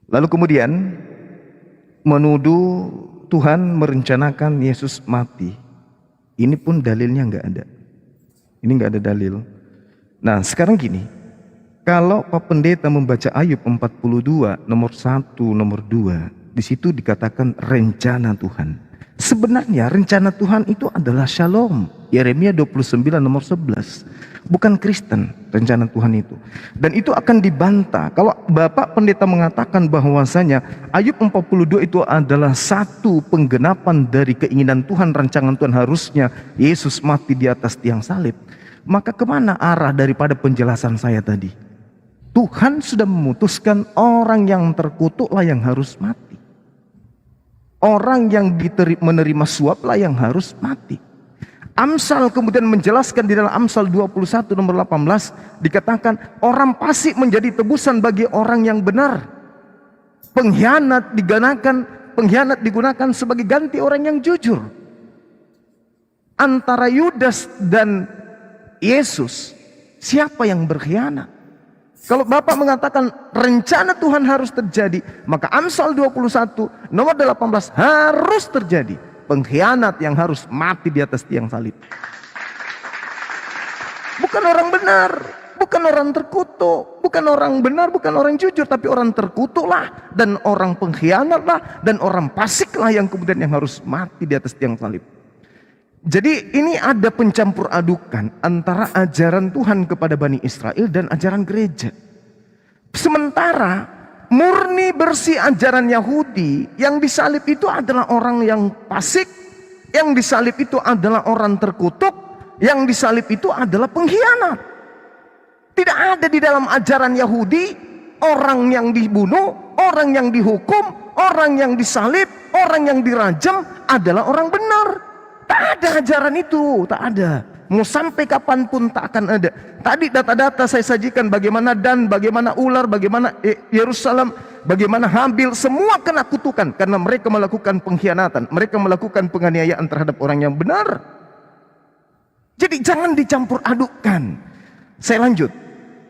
Lalu kemudian menuduh Tuhan merencanakan Yesus mati. Ini pun dalilnya nggak ada. Ini nggak ada dalil. Nah sekarang gini, kalau Pak Pendeta membaca Ayub 42 nomor 1 nomor 2, di situ dikatakan rencana Tuhan. Sebenarnya rencana Tuhan itu adalah shalom. Yeremia 29 nomor 11. Bukan Kristen rencana Tuhan itu. Dan itu akan dibantah. Kalau Bapak Pendeta mengatakan bahwasanya Ayub 42 itu adalah satu penggenapan dari keinginan Tuhan, rancangan Tuhan, harusnya Yesus mati di atas tiang salib. Maka kemana arah daripada penjelasan saya tadi? Tuhan sudah memutuskan orang yang terkutuklah yang harus mati. Orang yang menerima suaplah yang harus mati. Amsal kemudian menjelaskan di dalam Amsal 21 nomor 18 dikatakan orang fasik menjadi tebusan bagi orang yang benar. Pengkhianat digunakan sebagai ganti orang yang jujur. Antara Yudas dan Yesus, siapa yang berkhianat? Kalau Bapak mengatakan rencana Tuhan harus terjadi, maka Amsal 21 nomor 18 harus terjadi. Pengkhianat yang harus mati di atas tiang salib. Bukan orang benar, bukan orang terkutuk, bukan orang benar, bukan orang jujur, tapi orang terkutuklah dan orang pengkhianatlah dan orang fasiklah yang kemudian yang harus mati di atas tiang salib. Jadi ini ada pencampur adukan antara ajaran Tuhan kepada Bani Israel dan ajaran gereja. Sementara murni bersih ajaran Yahudi, yang disalib itu adalah orang yang fasik, yang disalib itu adalah orang terkutuk, yang disalib itu adalah pengkhianat. Tidak ada di dalam ajaran Yahudi orang yang dibunuh, orang yang dihukum, orang yang disalib, orang yang dirajam adalah orang benar. Tak ada ajaran itu, tak ada. Mau sampai kapanpun tak akan ada. Tadi data-data saya sajikan bagaimana Dan, bagaimana ular, bagaimana Yerusalem, bagaimana Habil, semua kena kutukan karena mereka melakukan pengkhianatan, mereka melakukan penganiayaan terhadap orang yang benar. Jadi jangan dicampur adukkan. Saya lanjut.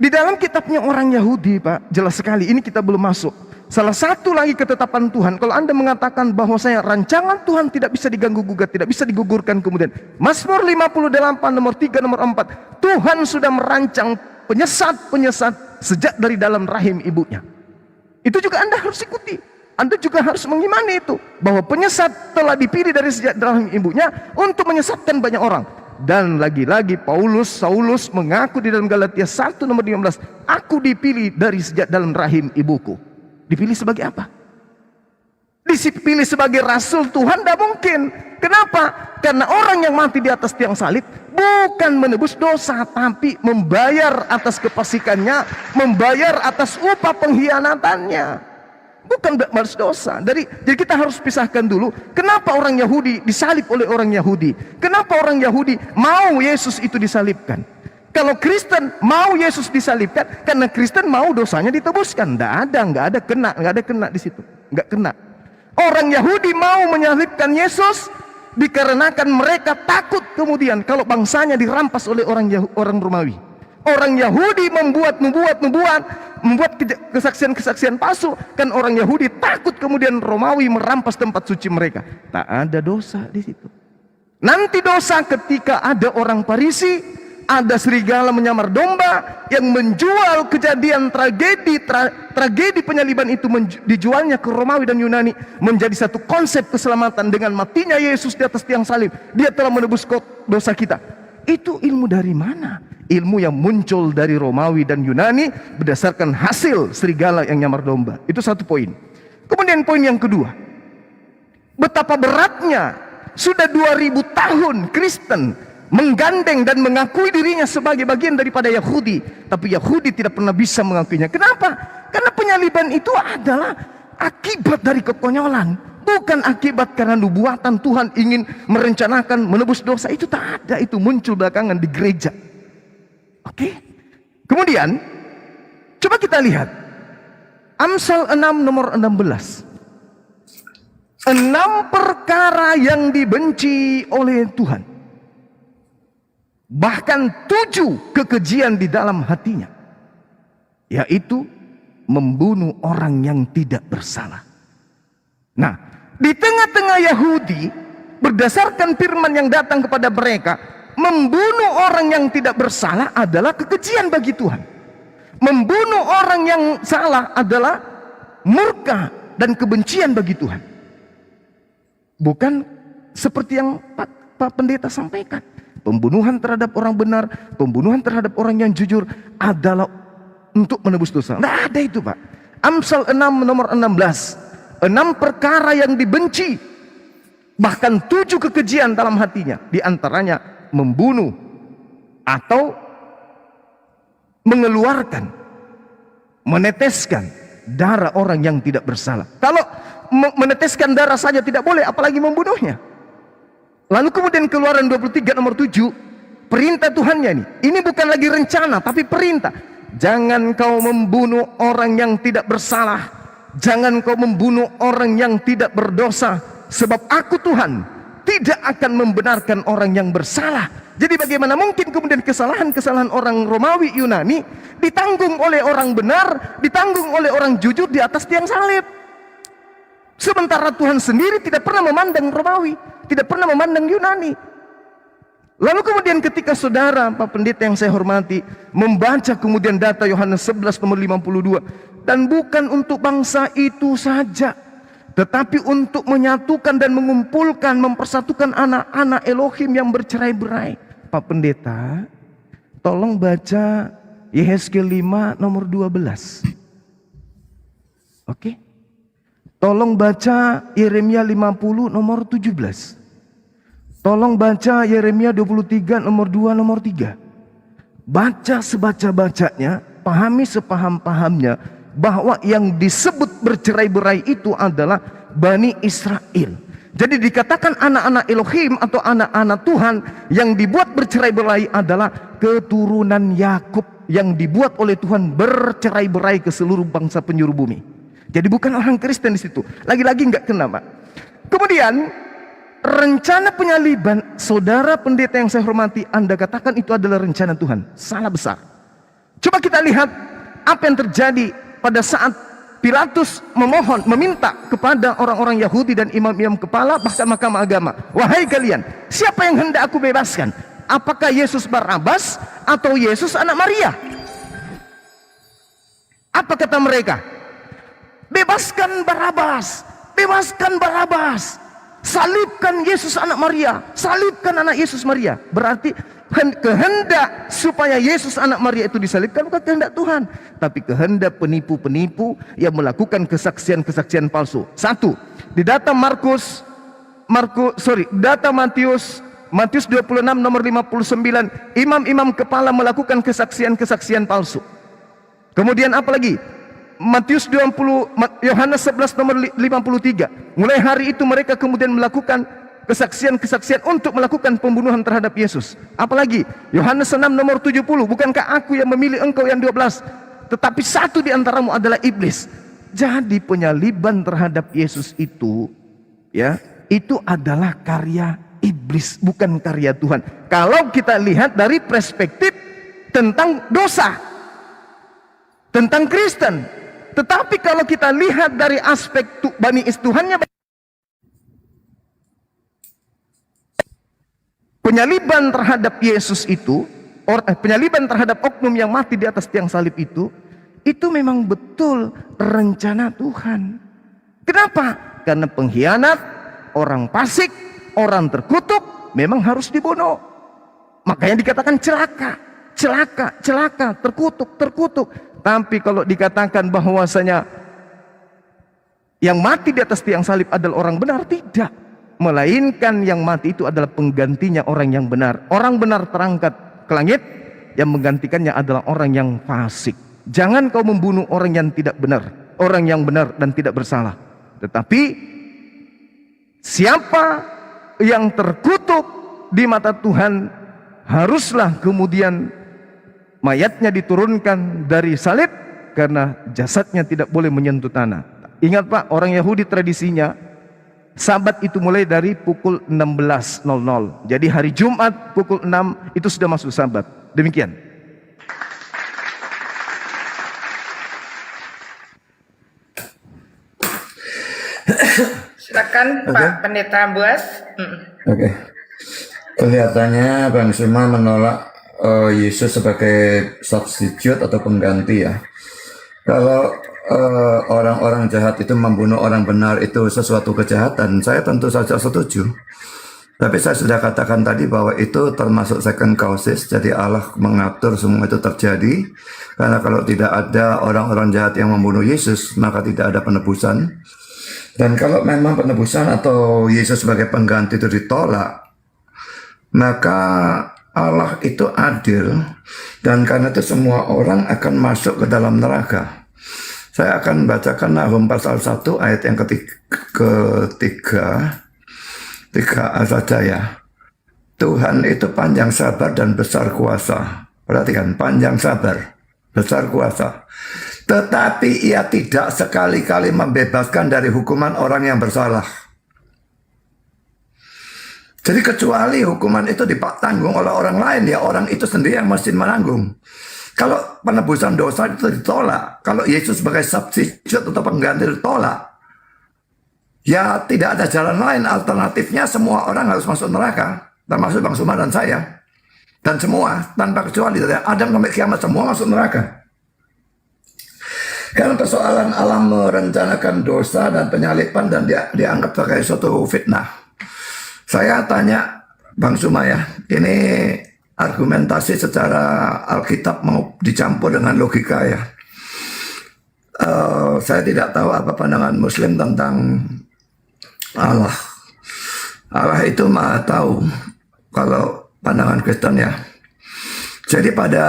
Di dalam kitabnya orang Yahudi, Pak, jelas sekali, ini kita belum masuk. Salah satu lagi ketetapan Tuhan, kalau Anda mengatakan bahwa saya rancangan Tuhan tidak bisa diganggu gugat, tidak bisa digugurkan kemudian. Mazmur 58 nomor 3 nomor 4. Tuhan sudah merancang penyesat-penyesat sejak dari dalam rahim ibunya. Itu juga Anda harus ikuti. Anda juga harus mengimani itu, bahwa penyesat telah dipilih dari sejak dalam ibunya untuk menyesatkan banyak orang. Dan lagi-lagi Saulus mengaku di dalam Galatia 1 nomor 15, aku dipilih dari sejak dalam rahim ibuku. Dipilih sebagai apa? Dipilih sebagai rasul Tuhan? Tidak mungkin. Kenapa? Karena orang yang mati di atas tiang salib bukan menebus dosa, tapi membayar atas kefasikannya, membayar atas upah pengkhianatannya. Bukan balas dosa. Jadi kita harus pisahkan dulu. Kenapa orang Yahudi disalib oleh orang Yahudi? Kenapa orang Yahudi mau Yesus itu disalibkan? Kalau Kristen mau Yesus disalibkan karena Kristen mau dosanya ditebuskan. Nggak ada kena di situ. Nggak kena. Orang Yahudi mau menyalibkan Yesus dikarenakan mereka takut kemudian kalau bangsanya dirampas oleh orang Romawi. Orang Yahudi membuat kesaksian-kesaksian palsu, kan orang Yahudi takut kemudian Romawi merampas tempat suci mereka. Tak ada dosa di situ. Nanti dosa ketika ada orang Farisi, ada serigala menyamar domba yang menjual kejadian tragedi penyaliban itu, dijualnya ke Romawi dan Yunani menjadi satu konsep keselamatan dengan matinya Yesus di atas tiang salib. Dia telah menebus dosa kita. Itu ilmu dari mana? Ilmu yang muncul dari Romawi dan Yunani berdasarkan hasil serigala yang nyamar domba. Itu satu poin. Kemudian poin yang kedua, betapa beratnya sudah 2000 tahun Kristen menggandeng dan mengakui dirinya sebagai bagian daripada Yahudi, tapi Yahudi tidak pernah bisa mengakuinya. Kenapa? Karena penyaliban itu adalah akibat dari kekonyolan, bukan akibat karena nubuatan Tuhan ingin merencanakan menebus dosa. Itu tak ada, itu muncul belakangan di gereja. Oke. Kemudian coba kita lihat Amsal 6 nomor 16. 6 perkara yang dibenci oleh Tuhan, bahkan 7 kekejian di dalam hatinya, yaitu membunuh orang yang tidak bersalah. Nah, di tengah-tengah Yahudi, berdasarkan firman yang datang kepada mereka, membunuh orang yang tidak bersalah adalah kekejian bagi Tuhan. Membunuh orang yang salah adalah murka dan kebencian bagi Tuhan. Bukan seperti yang Pak Pendeta sampaikan. Pembunuhan terhadap orang benar, pembunuhan terhadap orang yang jujur adalah untuk menebus dosa. Tidak ada itu, Pak. Amsal 6 nomor 16. 6 perkara yang dibenci, bahkan 7 kekejian dalam hatinya. Di antaranya membunuh atau mengeluarkan, meneteskan darah orang yang tidak bersalah. Kalau meneteskan darah saja tidak boleh, apalagi membunuhnya. Lalu kemudian Keluaran 23 nomor 7, perintah Tuhannya ini bukan lagi rencana tapi perintah. Jangan kau membunuh orang yang tidak bersalah, jangan kau membunuh orang yang tidak berdosa, sebab aku Tuhan tidak akan membenarkan orang yang bersalah. Jadi bagaimana mungkin kemudian kesalahan-kesalahan orang Romawi Yunani ditanggung oleh orang benar, ditanggung oleh orang jujur di atas tiang salib, sementara Tuhan sendiri tidak pernah memandang Romawi, tidak pernah memandang Yunani. Lalu kemudian ketika saudara Pak Pendeta yang saya hormati membaca kemudian data Yohanes 11 nomor 52, dan bukan untuk bangsa itu saja, tetapi untuk menyatukan dan mengumpulkan, mempersatukan anak-anak Elohim yang bercerai-berai. Pak Pendeta, tolong baca Yehezkiel 5 nomor 12. Oke? Tolong baca Yeremia 50 nomor 17. Tolong baca Yeremia 23 nomor 2 nomor 3. Baca sebaca-bacanya, pahami sepaham-pahamnya, bahwa yang disebut bercerai-berai itu adalah Bani Israel. Jadi dikatakan anak-anak Elohim atau anak-anak Tuhan yang dibuat bercerai-berai adalah keturunan Yakub yang dibuat oleh Tuhan bercerai-berai ke seluruh bangsa penjuru bumi. Jadi bukan orang Kristen di situ. Lagi-lagi nggak kena, Pak. Kemudian rencana penyaliban, saudara pendeta yang saya hormati, Anda katakan itu adalah rencana Tuhan. Salah besar. Coba kita lihat apa yang terjadi pada saat Pilatus meminta kepada orang-orang Yahudi dan imam-imam kepala bahkan mahkamah agama, wahai kalian, siapa yang hendak aku bebaskan? Apakah Yesus Barabas atau Yesus anak Maria? Apa kata mereka? Bebaskan Barabas, bebaskan Barabas, salibkan Yesus anak Maria, salibkan anak Yesus Maria. Berarti kehendak supaya Yesus anak Maria itu disalibkan bukan kehendak Tuhan, tapi kehendak penipu-penipu yang melakukan kesaksian-kesaksian palsu. Satu, di data Matius 26 nomor 59, imam-imam kepala melakukan kesaksian-kesaksian palsu. Kemudian apa lagi? Yohanes 11 nomor 53, mulai hari itu mereka kemudian melakukan kesaksian-kesaksian untuk melakukan pembunuhan terhadap Yesus. Apalagi Yohanes 6 nomor 70, bukankah aku yang memilih engkau yang 12, tetapi satu di antaramu adalah iblis. Jadi penyaliban terhadap Yesus itu, ya, itu adalah karya iblis, bukan karya Tuhan. Kalau kita lihat dari perspektif tentang dosa, tentang Kristen. Tetapi kalau kita lihat dari aspek Tuhannya, penyaliban terhadap Yesus itu, penyaliban terhadap oknum yang mati di atas tiang salib itu memang betul rencana Tuhan. Kenapa? Karena pengkhianat, orang fasik, orang terkutuk memang harus dibunuh. Makanya dikatakan celaka, celaka, celaka, terkutuk, terkutuk. Tapi kalau dikatakan bahwasanya yang mati di atas tiang salib adalah orang benar, tidak. Melainkan yang mati itu adalah penggantinya orang yang benar. Orang benar terangkat ke langit, yang menggantikannya adalah orang yang fasik. Jangan kau membunuh orang yang tidak benar, orang yang benar dan tidak bersalah. Tetapi siapa yang terkutuk di mata Tuhan, haruslah kemudian mayatnya diturunkan dari salib karena jasadnya tidak boleh menyentuh tanah. Ingat Pak, orang Yahudi tradisinya Sabat itu mulai dari pukul 16.00. Jadi hari Jumat pukul 6 itu sudah masuk Sabat. Demikian. Silakan Pak Pendeta Buas. Oke. Kelihatannya Bang Suma menolak Yesus sebagai substitute atau pengganti ya. Kalau orang-orang jahat itu membunuh orang benar itu sesuatu kejahatan, saya tentu saja setuju. Tapi saya sudah katakan tadi bahwa itu termasuk second causes, jadi Allah mengatur semua itu terjadi. Karena kalau tidak ada orang-orang jahat yang membunuh Yesus, maka tidak ada penebusan. Dan kalau memang penebusan atau Yesus sebagai pengganti itu ditolak, maka Allah itu adil, dan karena itu semua orang akan masuk ke dalam neraka. Saya akan bacakan Nahum pasal 1 ayat yang ketiga saja ya. Tuhan itu panjang sabar dan besar kuasa. Perhatikan, panjang sabar, besar kuasa. Tetapi ia tidak sekali-kali membebaskan dari hukuman orang yang bersalah. Jadi kecuali hukuman itu ditanggung oleh orang lain, ya orang itu sendiri yang mesti menanggung. Kalau penebusan dosa itu ditolak, kalau Yesus sebagai substitute atau pengganti ditolak, ya tidak ada jalan lain, alternatifnya semua orang harus masuk neraka, termasuk Bang Suma dan saya. Dan semua, tanpa kecuali, dari Adam sampai kiamat semua masuk neraka. Karena persoalan alam merencanakan dosa dan penyaliban dan dianggap sebagai suatu fitnah. Saya tanya Bang Suma ya, ini argumentasi secara Alkitab mau dicampur dengan logika ya. Saya tidak tahu apa pandangan Muslim tentang Allah. Allah itu maha tahu kalau pandangan Kristen ya. Jadi pada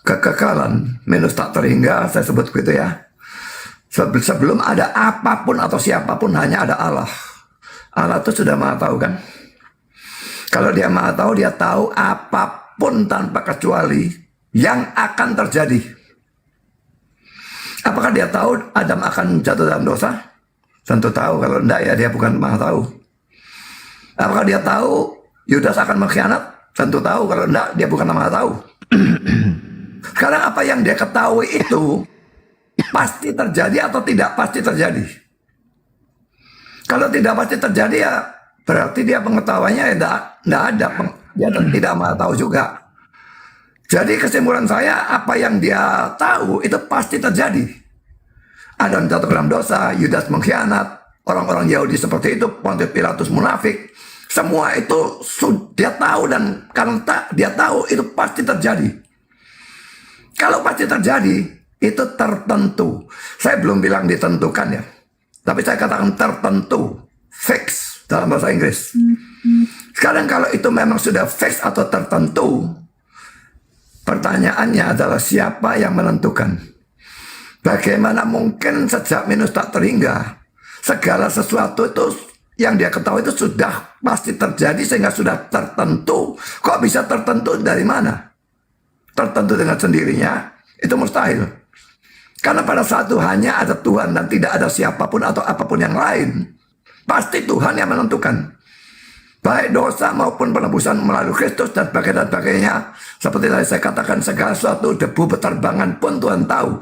kekekalan minus tak terhingga, saya sebut begitu ya. Sebelum ada apapun atau siapapun hanya ada Allah. Allah itu sudah maha tahu kan. Kalau dia maha tahu, dia tahu apapun tanpa kecuali yang akan terjadi. Apakah dia tahu Adam akan jatuh dalam dosa? Tentu tahu. Kalau enggak ya dia bukan maha tahu. Apakah dia tahu Yudas akan mengkhianat? Tentu tahu. Kalau enggak dia bukan maha tahu. Sekarang apa yang dia ketahui itu pasti terjadi atau tidak pasti terjadi? Kalau tidak pasti terjadi ya berarti dia pengetahuannya ya tidak ada, dia tidak maha tahu juga. Jadi kesimpulan saya, apa yang dia tahu itu pasti terjadi. Adam jatuh dalam dosa, Yudas mengkhianat, orang-orang Yahudi seperti itu, Pontius Pilatus munafik, semua itu dia tahu, dan karena dia tahu itu pasti terjadi. Kalau pasti terjadi, itu tertentu. Saya belum bilang ditentukan ya, tapi saya katakan tertentu, fix dalam bahasa Inggris. Sekarang kalau itu memang sudah fix atau tertentu, pertanyaannya adalah siapa yang menentukan? Bagaimana mungkin sejak minus tak terhingga segala sesuatu itu yang dia ketahui itu sudah pasti terjadi sehingga sudah tertentu. Kok bisa tertentu dari mana? Tertentu dengan sendirinya itu mustahil. Karena pada saat itu hanya ada Tuhan dan tidak ada siapapun atau apapun yang lain. Pasti Tuhan yang menentukan. Baik dosa maupun penebusan melalui Kristus dan sebagainya. Seperti tadi saya katakan, segala sesuatu debu beterbangan pun Tuhan tahu.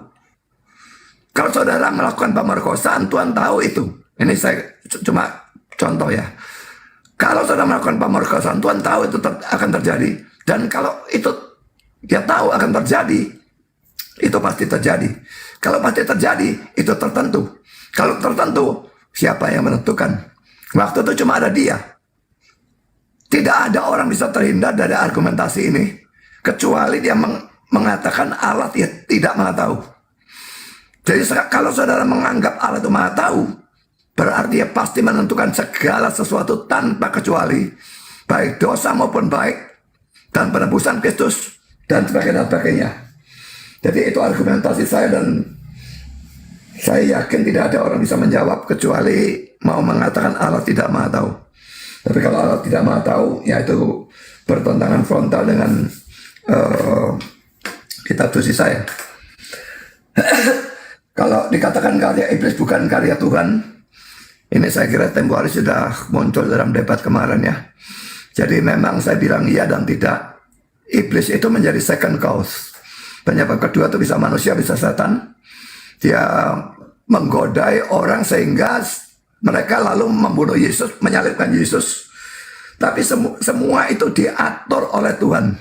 Kalau saudara melakukan pemerkosaan, Tuhan tahu itu. Ini saya cuma contoh ya. Kalau saudara melakukan pemerkosaan, Tuhan tahu itu akan terjadi. Dan kalau itu dia tahu akan terjadi, itu pasti terjadi. Kalau pasti terjadi, itu tertentu. Kalau tertentu, siapa yang menentukan? Waktu itu cuma ada dia. Tidak ada orang bisa terhindar dari argumentasi ini, kecuali dia mengatakan Allah tidak maha tahu. Jadi kalau saudara menganggap Allah itu maha tahu, berarti dia pasti menentukan segala sesuatu tanpa kecuali, baik dosa maupun baik, dan penebusan Kristus, dan sebagainya. Jadi itu argumentasi saya, dan saya yakin tidak ada orang bisa menjawab kecuali mau mengatakan Allah tidak maha tahu. Tapi kalau Allah tidak maha tahu, ya itu bertentangan frontal dengan kitab suci saya. Kalau dikatakan karya iblis bukan karya Tuhan, ini saya kira tempo hari sudah muncul dalam debat kemarin ya. Jadi memang saya bilang iya dan tidak. Iblis itu menjadi second cause. Penyebab kedua itu bisa manusia, bisa setan. Dia menggodai orang sehingga mereka lalu membunuh Yesus, menyalibkan Yesus. Tapi semua itu diatur oleh Tuhan,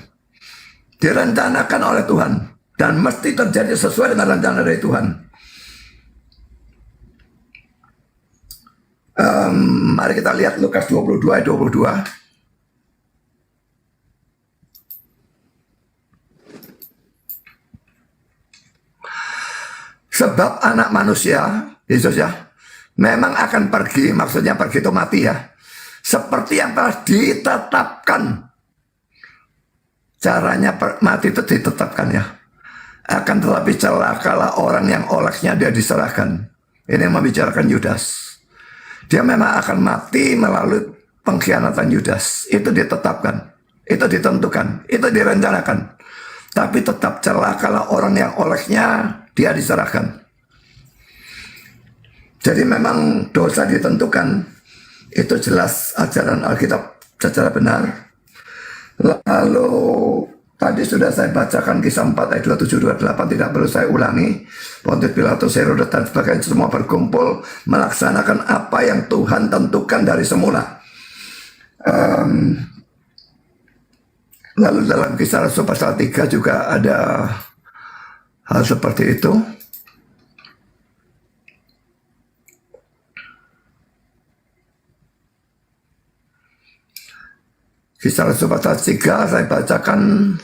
direncanakan oleh Tuhan, dan mesti terjadi sesuai dengan rencana dari Tuhan. Mari kita lihat Lukas 22 ayat 22. Sebab anak manusia, Yesus ya, memang akan pergi, maksudnya pergi itu mati ya, seperti yang telah ditetapkan. Caranya mati itu ditetapkan ya. Akan tetapi celakalah orang yang olehnya dia diserahkan. Ini yang membicarakan Yudas. Dia memang akan mati melalui pengkhianatan Yudas. Itu ditetapkan, itu ditentukan, itu direncanakan. Tapi tetap celakalah orang yang olehnya dia diserahkan. Jadi memang dosa ditentukan. Itu jelas ajaran Alkitab secara benar. Lalu tadi sudah saya bacakan kisah 4 ayat 27-28, tidak perlu saya ulangi. Pontius Pilatus, Herodes dan sebagainya semua berkumpul melaksanakan apa yang Tuhan tentukan dari semula. Lalu dalam kisah Rasul pasal 3 juga ada hal seperti itu. Kisah Rasul pasal 3 saya bacakan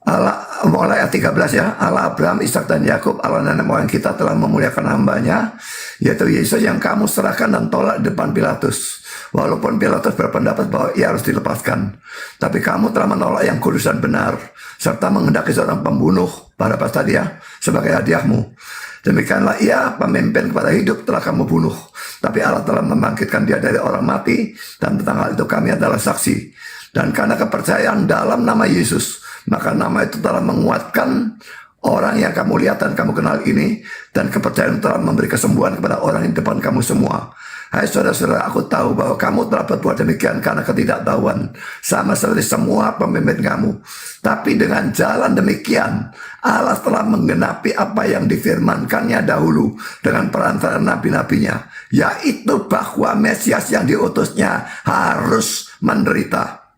Allah, mulai ayat 13 ya, Allah Abraham, Ishak dan Yakub, Allah nenek moyang kita telah memuliakan hambanya, yaitu Yesus yang kamu serahkan dan tolak di depan Pilatus. Walaupun Pilatus berpendapat bahwa ia harus dilepaskan, tapi kamu telah menolak yang kudus dan benar, serta menghendaki seorang pembunuh, Barabas tadi ya, sebagai hadiahmu. Demikianlah ia, pemimpin kepada hidup, telah kamu bunuh. Tapi Allah telah membangkitkan dia dari orang mati, dan tentang hal itu kami adalah saksi. Dan karena kepercayaan dalam nama Yesus, maka nama itu telah menguatkan orang yang kamu lihat dan kamu kenal ini, dan kepercayaan telah memberi kesembuhan kepada orang yang di depan kamu semua. Hai saudara-saudara, aku tahu bahwa kamu telah berbuat demikian karena ketidaktahuan, sama seperti semua pemimpin kamu. Tapi dengan jalan demikian, Allah telah menggenapi apa yang difirmankannya dahulu dengan perantara nabi-nabinya, yaitu bahwa Mesias yang diutusnya harus menderita.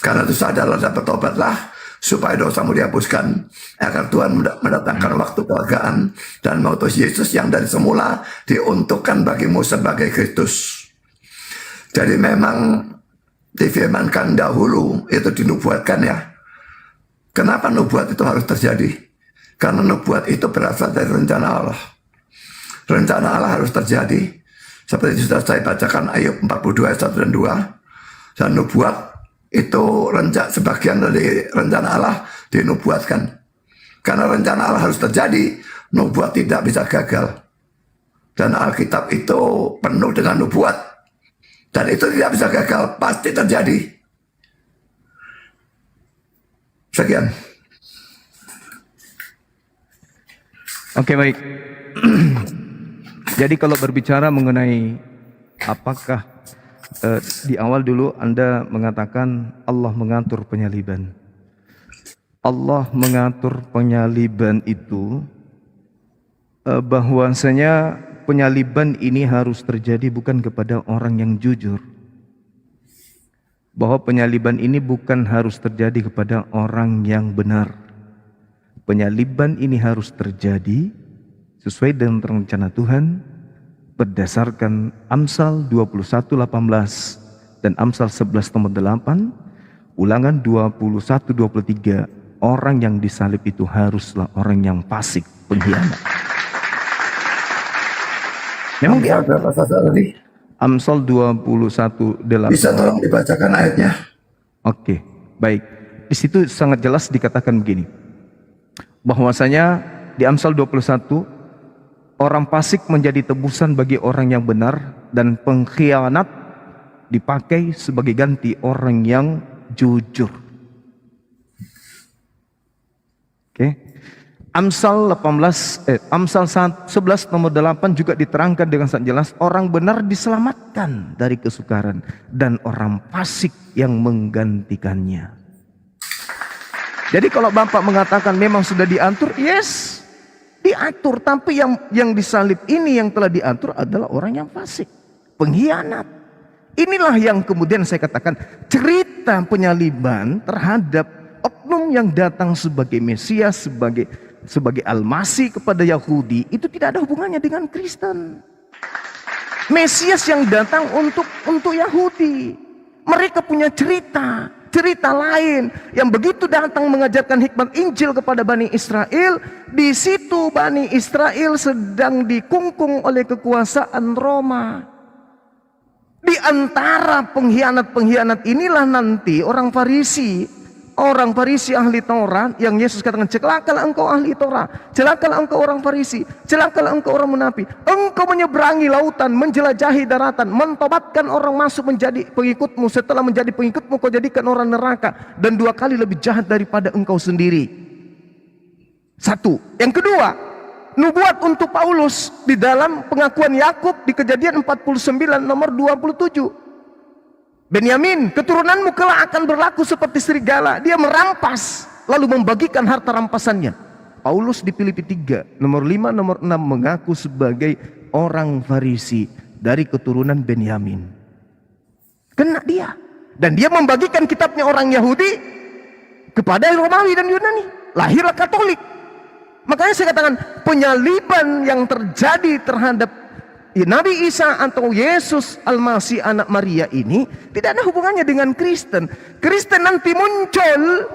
Karena itu sadarlah dan bertobatlah, supaya dosamu dihapuskan, agar Tuhan mendatangkan waktu kelegaan dan mengutus Yesus yang dari semula diuntukkan bagimu sebagai Kristus. Jadi memang difirmankan dahulu, itu dinubuatkan ya. Kenapa nubuat itu harus terjadi? Karena nubuat itu berasal dari rencana Allah. Rencana Allah harus terjadi, seperti sudah saya bacakan Ayub 42 ayat 1 dan 2. Dan nubuat itu sebagian dari rencana Allah dinubuatkan. Karena rencana Allah harus terjadi, nubuat tidak bisa gagal. Dan Alkitab itu penuh dengan nubuat. Dan itu tidak bisa gagal, pasti terjadi. Sekian. Oke, baik. Jadi kalau berbicara mengenai apakah di awal dulu Anda mengatakan Allah mengatur penyaliban. Allah mengatur penyaliban itu bahwasanya penyaliban ini harus terjadi bukan kepada orang yang jujur. Bahwa penyaliban ini bukan harus terjadi kepada orang yang benar. Penyaliban ini harus terjadi sesuai dengan rencana Tuhan berdasarkan Amsal 21:18 dan Amsal 11:8, Ulangan 21:23, orang yang disalib itu haruslah orang yang fasik, pengkhianat. Memang Amsal berapa tadi? Amsal 21:8. Bisa tolong dibacakan ayatnya? Oke, baik. Di situ sangat jelas dikatakan begini, bahwasanya di Amsal 21, orang fasik menjadi tebusan bagi orang yang benar, dan pengkhianat dipakai sebagai ganti orang yang jujur. Oke. Amsal 11:8 juga diterangkan dengan sangat jelas, orang benar diselamatkan dari kesukaran dan orang fasik yang menggantikannya. Jadi kalau Bapak mengatakan memang sudah diatur, yes, diatur, tapi yang disalib ini yang telah diatur adalah orang yang fasik, pengkhianat. Inilah yang kemudian saya katakan cerita penyaliban terhadap oknum yang datang sebagai Mesias, sebagai Al-Masih kepada Yahudi, itu tidak ada hubungannya dengan Kristen. Mesias yang datang untuk Yahudi, mereka punya cerita lain yang begitu datang mengajarkan hikmat Injil kepada Bani Israel. Di situ Bani Israel sedang dikungkung oleh kekuasaan Roma. Di antara pengkhianat-pengkhianat inilah nanti orang Farisi ahli Taurat yang Yesus katakan, celakalah engkau ahli Taurat, celakalah engkau orang Farisi, celakalah engkau orang munafik. Engkau menyeberangi lautan, menjelajahi daratan, mentobatkan orang masuk menjadi pengikutmu, setelah menjadi pengikutmu kau jadikan orang neraka, dan 2 kali lebih jahat daripada engkau sendiri. Satu. Yang kedua, nubuat untuk Paulus di dalam pengakuan Yakub di Kejadian 49 nomor 27. Benyamin, keturunanmu kelak akan berlaku seperti serigala. Dia merampas lalu membagikan harta rampasannya. Paulus di Filipi 3 nomor 5 nomor 6 mengaku sebagai orang Farisi dari keturunan Benyamin. Kena dia. Dan dia membagikan kitabnya orang Yahudi kepada Romawi dan Yunani. Lahirlah Katolik. Makanya saya katakan penyaliban yang terjadi terhadap Nabi Isa atau Yesus Al-Masih anak Maria ini tidak ada hubungannya dengan Kristen. Kristen nanti muncul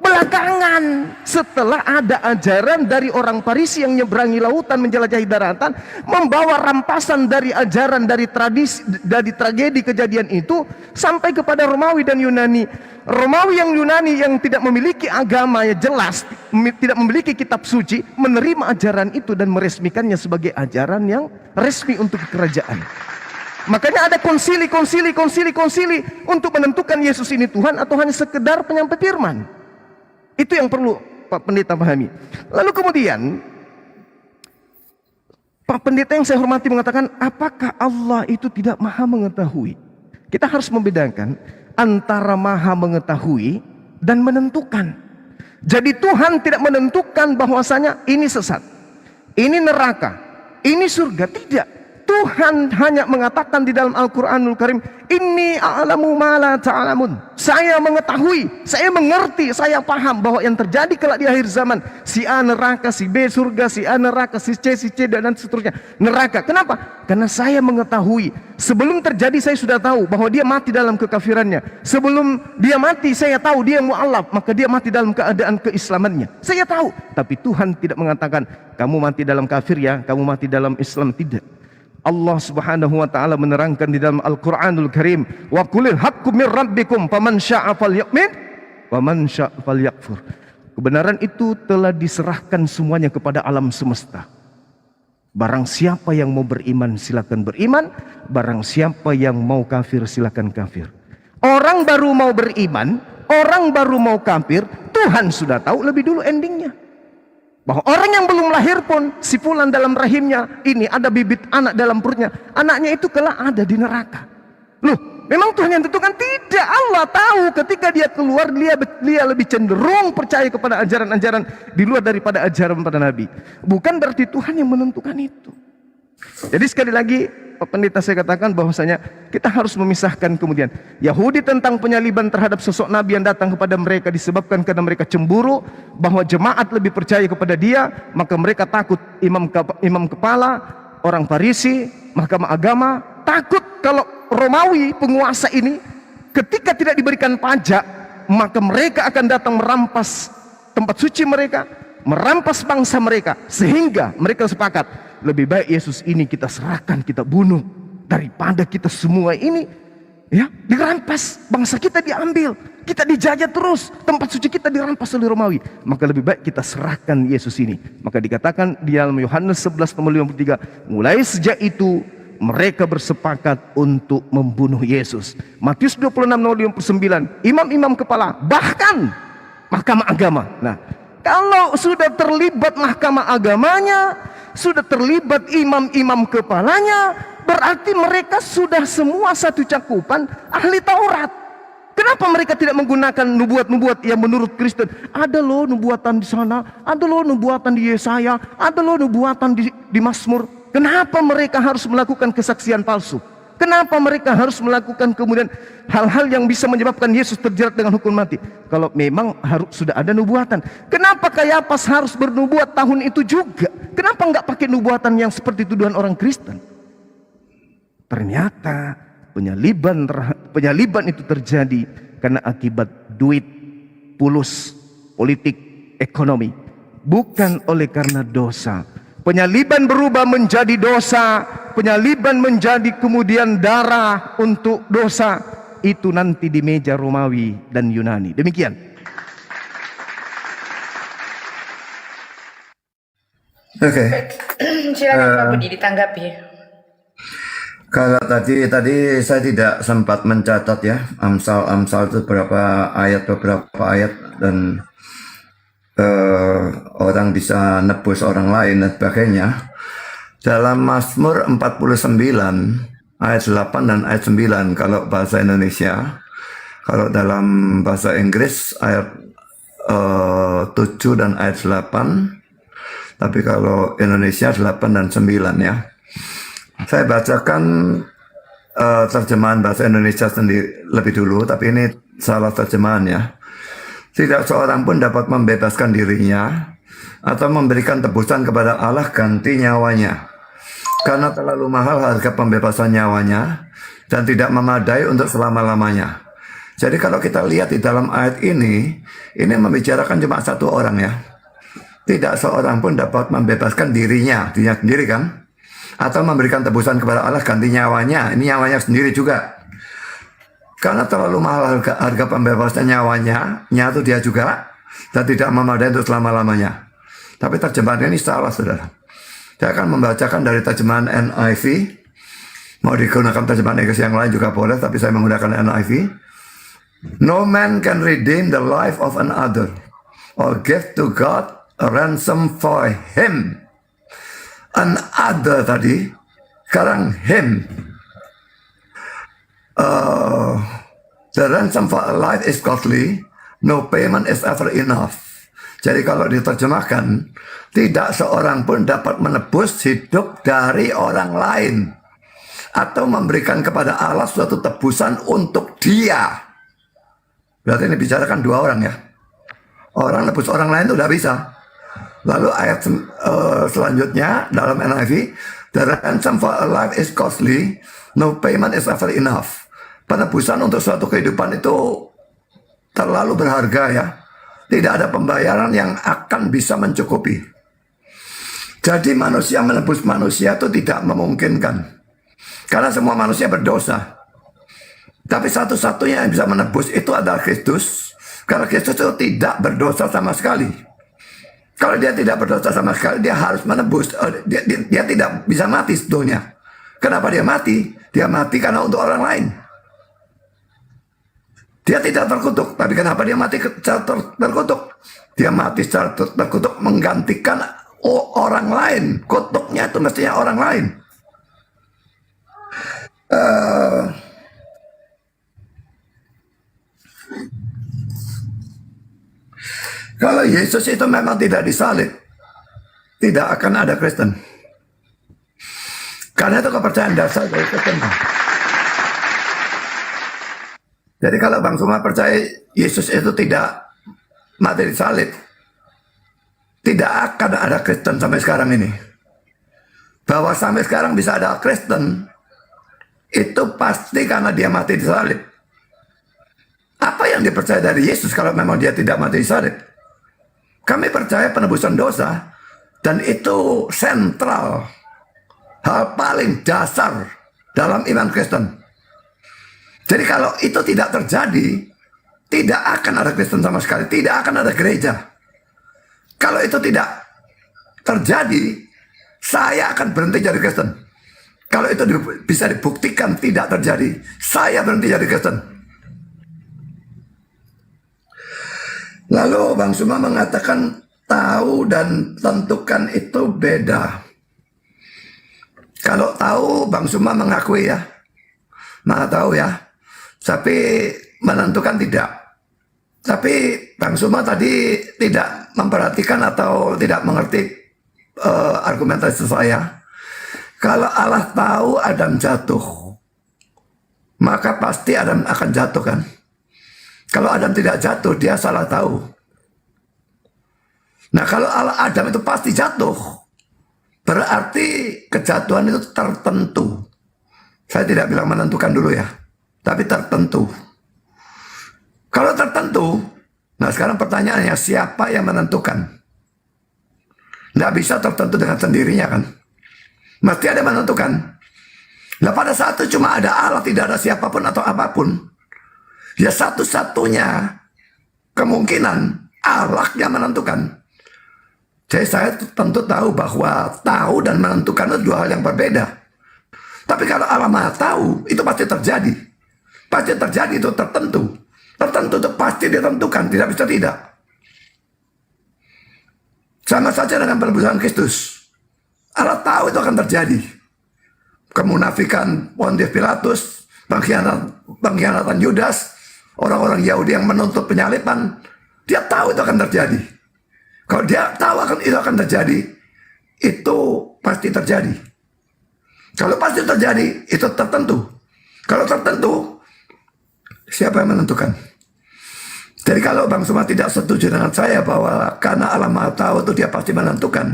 Belakangan setelah ada ajaran dari orang Parisi yang nyeberangi lautan menjelajahi daratan, membawa rampasan dari ajaran, dari tradisi, dari tragedi kejadian itu sampai kepada Romawi dan Yunani. Romawi yang Yunani yang tidak memiliki agama ya jelas, tidak memiliki kitab suci, menerima ajaran itu dan meresmikannya sebagai ajaran yang resmi untuk kerajaan. Makanya ada konsili untuk menentukan Yesus ini Tuhan atau hanya sekedar penyampai firman. Itu yang perlu Pak Pendeta pahami. Lalu kemudian Pak Pendeta yang saya hormati mengatakan, apakah Allah itu tidak maha mengetahui? Kita harus membedakan antara maha mengetahui dan menentukan. Jadi Tuhan tidak menentukan bahwasanya ini sesat, ini neraka, ini surga. Tidak. Tuhan hanya mengatakan di dalam Al-Quranul Karim, Inni a'lamu ma la ta'lamun. Saya mengetahui, saya mengerti, saya paham bahwa yang terjadi kelak di akhir zaman, si A neraka, si B surga, si A neraka, si C dan seterusnya neraka. Kenapa? Karena saya mengetahui. Sebelum terjadi saya sudah tahu bahwa dia mati dalam kekafirannya. Sebelum dia mati saya tahu dia mu'allaf, maka dia mati dalam keadaan keislamannya. Saya tahu. Tapi Tuhan tidak mengatakan kamu mati dalam kafir ya, kamu mati dalam Islam. Tidak. Allah Subhanahu wa taala menerangkan di dalam Al-Qur'anul Karim, wa qulil haqqu mir rabbikum faman syaa'a falyu'min wa man syaa'a falyakfur. Kebenaran itu telah diserahkan semuanya kepada alam semesta. Barang siapa yang mau beriman silakan beriman, barang siapa yang mau kafir silakan kafir. Orang baru mau beriman, orang baru mau kafir, Tuhan sudah tahu lebih dulu endingnya. Bahwa orang yang belum lahir pun, si fulan dalam rahimnya ini ada bibit anak dalam perutnya, anaknya itu kelak ada di neraka. Loh, memang Tuhan yang tentukan? Tidak. Allah tahu ketika dia keluar, dia lebih cenderung percaya kepada ajaran-ajaran di luar daripada ajaran para nabi. Bukan berarti Tuhan yang menentukan itu. Jadi sekali lagi Pak Pendeta saya katakan bahwasanya kita harus memisahkan kemudian Yahudi tentang penyaliban terhadap sosok nabi yang datang kepada mereka disebabkan karena mereka cemburu bahwa jemaat lebih percaya kepada dia, maka mereka takut imam kepala, orang Farisi, mahkamah agama, takut kalau Romawi penguasa ini ketika tidak diberikan pajak, maka mereka akan datang merampas tempat suci mereka, merampas bangsa mereka, sehingga mereka sepakat lebih baik Yesus ini kita serahkan, kita bunuh, daripada kita semua ini ya dirampas, bangsa kita diambil, kita dijajah terus, tempat suci kita dirampas oleh Romawi. Maka lebih baik kita serahkan Yesus ini. Maka dikatakan di dalam Yohanes 11:53, mulai sejak itu mereka bersepakat untuk membunuh Yesus. Matius 26:59, imam-imam kepala, bahkan mahkamah agama. Nah, kalau sudah terlibat mahkamah agamanya, sudah terlibat imam-imam kepalanya, berarti mereka sudah semua satu cakupan ahli Taurat. Kenapa mereka tidak menggunakan nubuat-nubuat yang menurut Kristen? Ada loh nubuatan di sana, ada loh nubuatan di Yesaya, ada loh nubuatan di Mazmur. Kenapa mereka harus melakukan kesaksian palsu? Kenapa mereka harus melakukan kemudian hal-hal yang bisa menyebabkan Yesus terjerat dengan hukum mati? Kalau memang sudah ada nubuatan, kenapa Kayafas harus bernubuat tahun itu juga? Kenapa nggak pakai nubuatan yang seperti tuduhan orang Kristen? Ternyata penyaliban itu terjadi karena akibat duit, pulus, politik, ekonomi, bukan oleh karena dosa. Penyaliban berubah menjadi dosa, penyaliban menjadi kemudian darah untuk dosa. Itu nanti di meja Romawi dan Yunani. Demikian. Oke. Silakan Pak Budi ditanggapi. Kalau tadi saya tidak sempat mencatat ya, Amsal itu beberapa ayat dan orang bisa nebus orang lain dan sebagainya. Dalam Mazmur 49 ayat 8 dan ayat 9 kalau bahasa Indonesia. Kalau dalam bahasa Inggris ayat 7 dan ayat 8. Tapi kalau Indonesia 8 dan 9 ya. Saya bacakan terjemahan bahasa Indonesia sendiri lebih dulu, tapi ini salah terjemahan ya. Tidak seorang pun dapat membebaskan dirinya atau memberikan tebusan kepada Allah ganti nyawanya, karena terlalu mahal harga pembebasan nyawanya dan tidak memadai untuk selama-lamanya. Jadi kalau kita lihat di dalam ayat ini membicarakan cuma satu orang ya. Tidak seorang pun dapat membebaskan dirinya sendiri kan? Atau memberikan tebusan kepada Allah ganti nyawanya. Ini nyawanya sendiri juga. Karena terlalu mahal harga pembebasan nyawanya, nyatu dia juga, dan tidak memadai untuk selama-lamanya. Tapi terjemahan ini salah, saudara. Saya akan membacakan dari terjemahan NIV. Mau digunakan terjemahan Inggris yang lain juga boleh, tapi saya menggunakan NIV. No man can redeem the life of another, or give to God a ransom for him. Another tadi, sekarang him. The ransom for a life is costly, no payment is ever enough. Jadi kalau diterjemahkan, tidak seorang pun dapat menebus hidup dari orang lain atau memberikan kepada Allah suatu tebusan untuk dia. Berarti ini bicarakan dua orang ya. Orang nebus orang lain itu tidak bisa. Lalu ayat selanjutnya dalam NIV, the ransom for a life is costly, no payment is ever enough. Penebusan untuk suatu kehidupan itu terlalu berharga ya. Tidak ada pembayaran yang akan bisa mencukupi. Jadi manusia menebus manusia itu tidak memungkinkan. Karena semua manusia berdosa. Tapi satu-satunya yang bisa menebus itu adalah Kristus. Karena Kristus itu tidak berdosa sama sekali. Kalau dia tidak berdosa sama sekali, dia harus menebus. Dia tidak bisa mati sebetulnya. Kenapa dia mati? Dia mati karena untuk orang lain. Dia tidak terkutuk, tapi kenapa dia mati secara terkutuk? Dia mati secara terkutuk menggantikan orang lain. Kutuknya itu mestinya orang lain. Kalau Yesus itu memang tidak disalib, tidak akan ada Kristen. Karena itu kepercayaan dasar dari Kristen. Jadi kalau Bang Suma percaya Yesus itu tidak mati disalib, tidak akan ada Kristen sampai sekarang ini. Bahwa sampai sekarang bisa ada Kristen, itu pasti karena dia mati disalib. Apa yang dipercaya dari Yesus kalau memang dia tidak mati disalib? Kami percaya penebusan dosa, dan itu sentral, hal paling dasar dalam iman Kristen. Jadi kalau itu tidak terjadi, tidak akan ada Kristen sama sekali, tidak akan ada gereja. Kalau itu tidak terjadi, saya akan berhenti jadi Kristen. Kalau itu bisa dibuktikan tidak terjadi, saya berhenti jadi Kristen. Lalu Bang Suma mengatakan tahu dan tentukan itu beda. Kalau tahu, Bang Suma mengakui ya, Maha tahu ya. Tapi menentukan tidak. Tapi Bang Suma tadi tidak memperhatikan atau tidak mengerti argumentasi saya. Kalau Allah tahu Adam jatuh, maka pasti Adam akan jatuh kan. Kalau Adam tidak jatuh, dia salah tahu. Nah kalau Adam itu pasti jatuh, berarti kejatuhan itu tertentu. Saya tidak bilang menentukan dulu ya, tapi tertentu. Kalau tertentu, nah sekarang pertanyaannya siapa yang menentukan? Nggak bisa tertentu dengan sendirinya kan? Mesti ada yang menentukan. Nah pada saat itu cuma ada Allah, tidak ada siapapun atau apapun. Ya satu-satunya kemungkinan Allah yang menentukan. Jadi saya tentu tahu bahwa tahu dan menentukan itu dua hal yang berbeda. Tapi kalau Allah Maha tahu, itu pasti terjadi. Pasti terjadi, itu tertentu. Tertentu itu pasti ditentukan, tidak bisa tidak. Sama saja dengan penebusan Kristus. Allah tahu itu akan terjadi. Kemunafikan Pontius Pilatus, pengkhianatan Yudas, orang-orang Yahudi yang menuntut penyaliban, dia tahu itu akan terjadi. Kalau dia tahu itu akan terjadi, itu pasti terjadi. Kalau pasti terjadi, itu tertentu. Kalau tertentu, siapa yang menentukan? Jadi kalau Bang Suma tidak setuju dengan saya bahwa karena Allah Maha tahu itu dia pasti menentukan,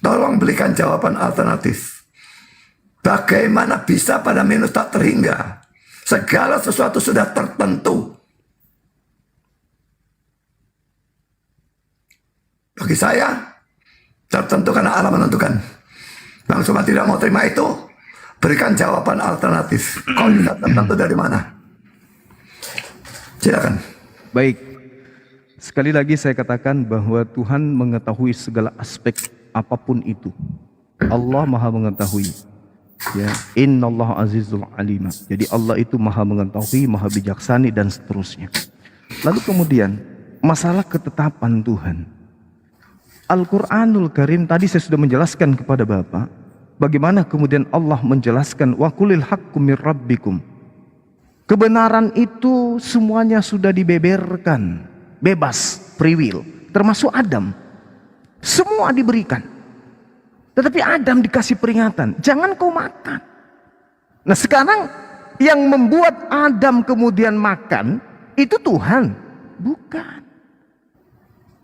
tolong berikan jawaban alternatif. Bagaimana bisa pada minus tak terhingga Segala sesuatu sudah tertentu. Bagi saya, tertentu karena Allah menentukan. Bang Zuma tidak mau terima itu, berikan jawaban alternatif. Kau bisa tertentu dari mana? Silakan. Baik, sekali lagi saya katakan bahwa Tuhan mengetahui segala aspek apapun itu. Allah maha mengetahui. Ya, Innallaha azizul alim. Jadi Allah itu maha mengetahui, maha bijaksana dan seterusnya. Lalu kemudian masalah ketetapan Tuhan. Al-Quranul Karim tadi saya sudah menjelaskan kepada Bapak bagaimana kemudian Allah menjelaskan wa qulil haqqu mir rabbikum. Kebenaran itu semuanya sudah dibeberkan, bebas, free will, termasuk Adam. Semua diberikan. Tetapi Adam dikasih peringatan, jangan kau makan. Nah sekarang yang membuat Adam kemudian makan itu Tuhan, bukan.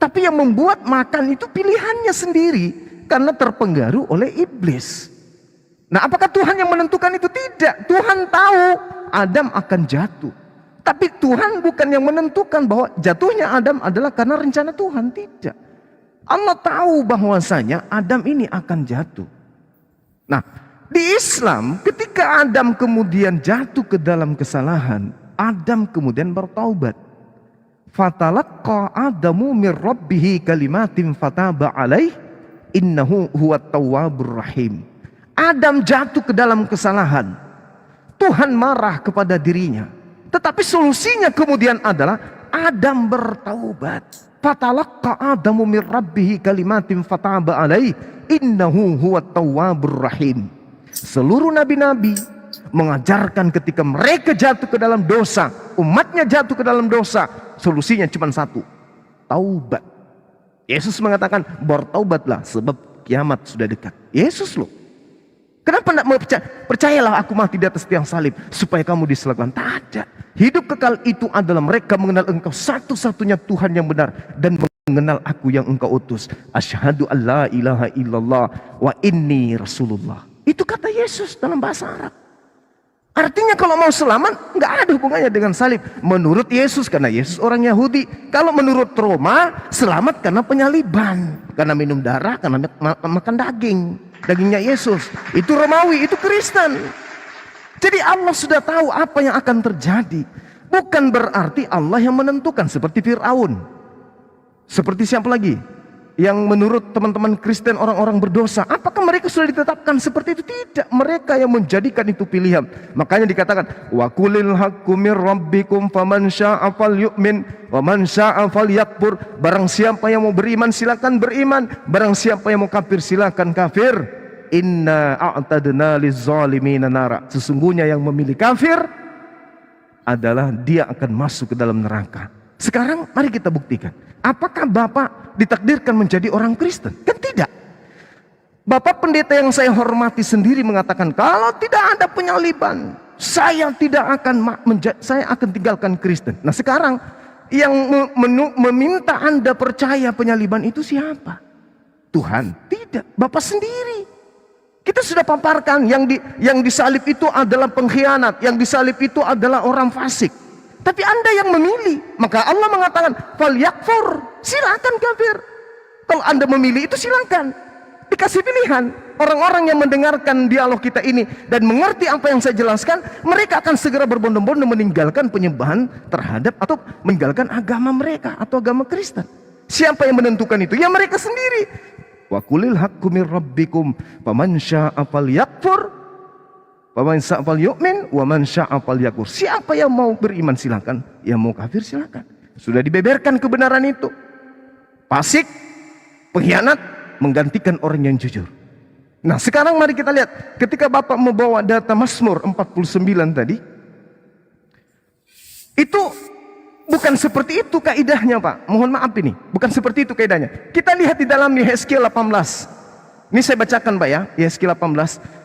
Tapi yang membuat makan itu pilihannya sendiri karena terpengaruh oleh iblis. Nah, apakah Tuhan yang menentukan itu? Tidak. Tuhan tahu Adam akan jatuh. Tapi Tuhan bukan yang menentukan bahwa jatuhnya Adam adalah karena rencana Tuhan. Tidak. Allah tahu bahwasanya Adam ini akan jatuh. Nah, di Islam ketika Adam kemudian jatuh ke dalam kesalahan, Adam kemudian bertaubat. Fatalaqqa Adamu mir rabbihi kalimatin fataba alaih innahu huwat tawwabur rahim. Adam jatuh ke dalam kesalahan. Tuhan marah kepada dirinya. Tetapi solusinya kemudian adalah Adam bertaubat. Fatalaqqa Adamu mir rabbihi kalimatin fataba alaih innahu huwat tawwabur rahim. Seluruh nabi-nabi mengajarkan ketika mereka jatuh ke dalam dosa, umatnya jatuh ke dalam dosa, solusinya cuma satu, taubat. Yesus mengatakan bertaubatlah sebab kiamat sudah dekat. Yesus loh. Kenapa tidak mau percaya? Percayalah aku mati di atas tiang salib supaya kamu diselamatkan. Tak ada. Hidup kekal itu adalah mereka mengenal engkau satu-satunya Tuhan yang benar dan mengenal aku yang engkau utus. Asyhadu an la ilaha illallah wa inni rasulullah. Itu kata Yesus dalam bahasa Arab. Artinya kalau mau selamat nggak ada hubungannya dengan salib. Menurut Yesus karena Yesus orang Yahudi. Kalau menurut Roma selamat karena penyaliban, karena minum darah, karena makan dagingnya Yesus. Itu Romawi, itu Kristen. Jadi Allah sudah tahu apa yang akan terjadi. Bukan berarti Allah yang menentukan seperti Fir'aun. Seperti siapa lagi? Yang menurut teman-teman Kristen orang-orang berdosa, apakah mereka sudah ditetapkan seperti itu? Tidak, mereka yang menjadikan itu pilihan. Makanya dikatakan wa qulil haqqu mir rabbikum faman syaa'a falyu'min wa man syaa'a falyakfur. Barang siapa yang mau beriman silakan beriman, barang siapa yang mau kafir silakan kafir. Inna a'tadna lizzalimin nara. Sesungguhnya yang memilih kafir adalah dia akan masuk ke dalam neraka. Sekarang mari kita buktikan. Apakah Bapak ditakdirkan menjadi orang Kristen? Kan tidak. Bapak pendeta yang saya hormati sendiri mengatakan kalau tidak ada penyaliban, saya akan tinggalkan Kristen. Nah sekarang yang meminta Anda percaya penyaliban itu siapa? Tuhan? Tidak, Bapak sendiri. Kita sudah paparkan yang disalib itu adalah pengkhianat, yang disalib itu adalah orang fasik. Tapi Anda yang memilih, maka Allah mengatakan falyakfur, silakan kafir. Kalau Anda memilih itu silakan. Dikasih pilihan. Orang-orang yang mendengarkan dialog kita ini dan mengerti apa yang saya jelaskan, mereka akan segera berbondong-bondong meninggalkan penyembahan terhadap atau meninggalkan agama mereka atau agama Kristen. Siapa yang menentukan itu? Ya mereka sendiri. Wa qulil haqqu mir rabbikum faman syaa'a falyakfur Waman sya'afal yu'min, waman sya'afal yakur. Siapa yang mau beriman silakan, yang mau kafir silakan. Sudah dibeberkan kebenaran itu. Fasik, pengkhianat, menggantikan orang yang jujur. Nah sekarang mari kita lihat. Ketika Bapak membawa data Mazmur 49 tadi. Itu bukan seperti itu kaidahnya Pak. Mohon maaf ini. Bukan seperti itu kaidahnya. Kita lihat di dalam Yehezkiel 18. Ini saya bacakan Pak ya. Yehezkiel 18.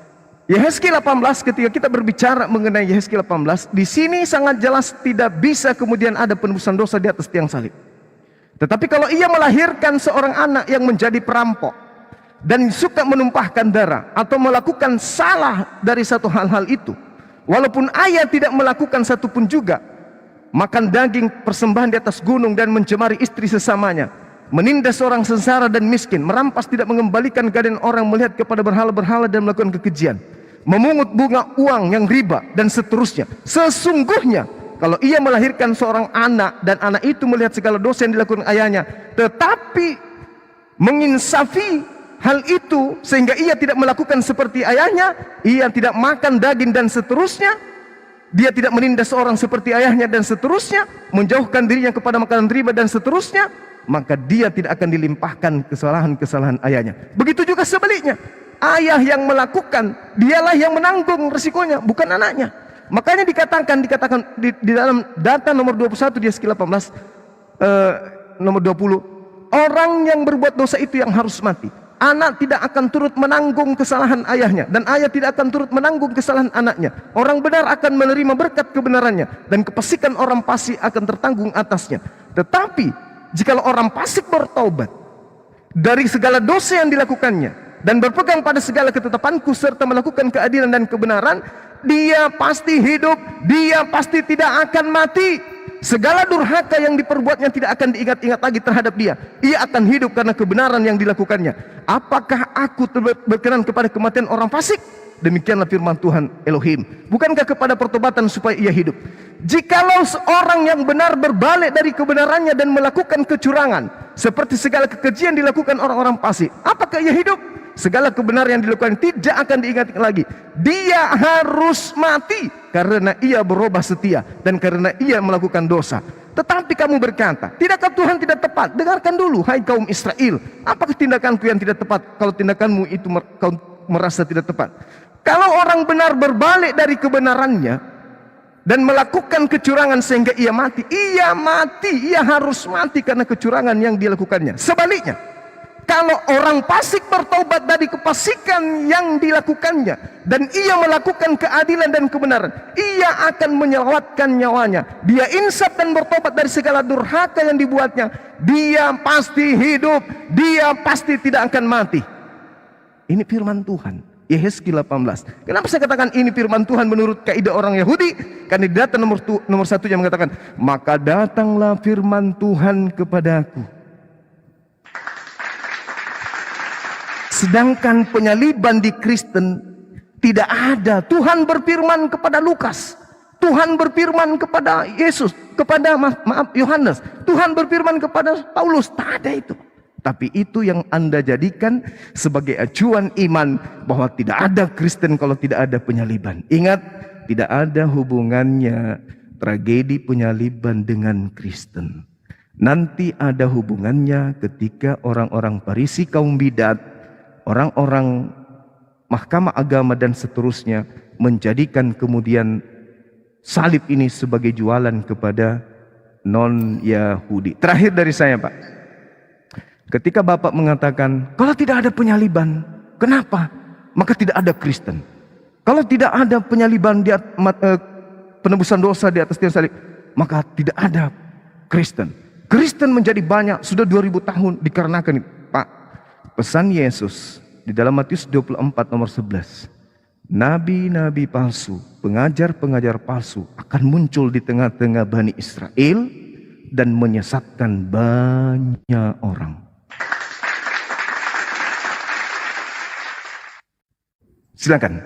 Yehezkiel 18 ketika kita berbicara mengenai Yehezkiel 18, di sini sangat jelas tidak bisa kemudian ada penebusan dosa di atas tiang salib. Tetapi kalau ia melahirkan seorang anak yang menjadi perampok dan suka menumpahkan darah atau melakukan salah dari satu hal-hal itu, Walaupun ayah tidak melakukan satupun juga, makan daging persembahan di atas gunung dan mencemari istri sesamanya, menindas orang sengsara dan miskin, merampas tidak mengembalikan keadaan orang, melihat kepada berhala-berhala dan melakukan kekejian, memungut bunga uang yang riba dan seterusnya. Sesungguhnya kalau ia melahirkan seorang anak dan anak itu melihat segala dosa yang dilakukan ayahnya, tetapi menginsafi hal itu sehingga ia tidak melakukan seperti ayahnya, ia tidak makan daging dan seterusnya, dia tidak menindas orang seperti ayahnya dan seterusnya, menjauhkan dirinya kepada makanan riba dan seterusnya, maka dia tidak akan dilimpahkan kesalahan-kesalahan ayahnya. Begitu juga sebaliknya, ayah yang melakukan, dialah yang menanggung resikonya, bukan anaknya. Makanya dikatakan di dalam data nomor 21 di Yeskiel 18 nomor 20, orang yang berbuat dosa itu yang harus mati. Anak tidak akan turut menanggung kesalahan ayahnya, dan ayah tidak akan turut menanggung kesalahan anaknya. Orang benar akan menerima berkat kebenarannya, dan kefasikan orang fasik akan tertanggung atasnya. Tetapi jikalau orang fasik bertaubat dari segala dosa yang dilakukannya dan berpegang pada segala ketetapanku serta melakukan keadilan dan kebenaran, dia pasti hidup, dia pasti tidak akan mati. Segala durhaka yang diperbuatnya tidak akan diingat-ingat lagi terhadap dia. Ia akan hidup karena kebenaran yang dilakukannya. Apakah aku berkenan kepada kematian orang fasik? Demikianlah firman Tuhan Elohim. Bukankah kepada pertobatan supaya ia hidup? Jikalau seorang yang benar berbalik dari kebenarannya dan melakukan kecurangan, seperti segala kekejian dilakukan orang-orang fasik, apakah ia hidup? Segala kebenaran yang dilakukan tidak akan diingat lagi. Dia harus mati karena ia berubah setia dan karena ia melakukan dosa. Tetapi kamu berkata, tidakkah Tuhan tidak tepat? Dengarkan dulu, hai kaum Israel, apakah tindakanku yang tidak tepat? Kalau tindakanmu itu kau merasa tidak tepat. Kalau orang benar berbalik dari kebenarannya dan melakukan kecurangan sehingga ia mati, ia harus mati karena kecurangan yang dilakukannya. Sebaliknya, kalau orang fasik bertobat dari kefasikan yang dilakukannya dan ia melakukan keadilan dan kebenaran, ia akan menyelamatkan nyawanya. Dia insaf dan bertobat dari segala durhaka yang dibuatnya, dia pasti hidup, dia pasti tidak akan mati. Ini firman Tuhan, Yeskiel 18. Kenapa saya katakan ini firman Tuhan menurut kaidah orang Yahudi? Karena di data nomor 1 yang mengatakan, maka datanglah firman Tuhan kepadaku. Sedangkan penyaliban di Kristen tidak ada. Tuhan berfirman kepada Lukas, Tuhan berfirman kepada Yesus, kepada Yohanes, Tuhan berfirman kepada Paulus. Tak ada itu. Tapi itu yang Anda jadikan sebagai acuan iman, bahwa tidak ada Kristen kalau tidak ada penyaliban. Ingat, tidak ada hubungannya tragedi penyaliban dengan Kristen. Nanti ada hubungannya ketika orang-orang Farisi, kaum bidat, orang-orang mahkamah agama dan seterusnya menjadikan kemudian salib ini sebagai jualan kepada non-Yahudi. Terakhir dari saya, Pak, ketika Bapak mengatakan kalau tidak ada penyaliban, kenapa? Maka tidak ada Kristen. Kalau tidak ada penyaliban, penebusan dosa di atas tiang salib, maka tidak ada Kristen. Kristen menjadi banyak sudah 2000 tahun dikarenakan itu. Pak, pesan Yesus di dalam Matius 24 nomor 11, nabi-nabi palsu, pengajar-pengajar palsu akan muncul di tengah-tengah Bani Israel dan menyesatkan banyak orang. Silakan.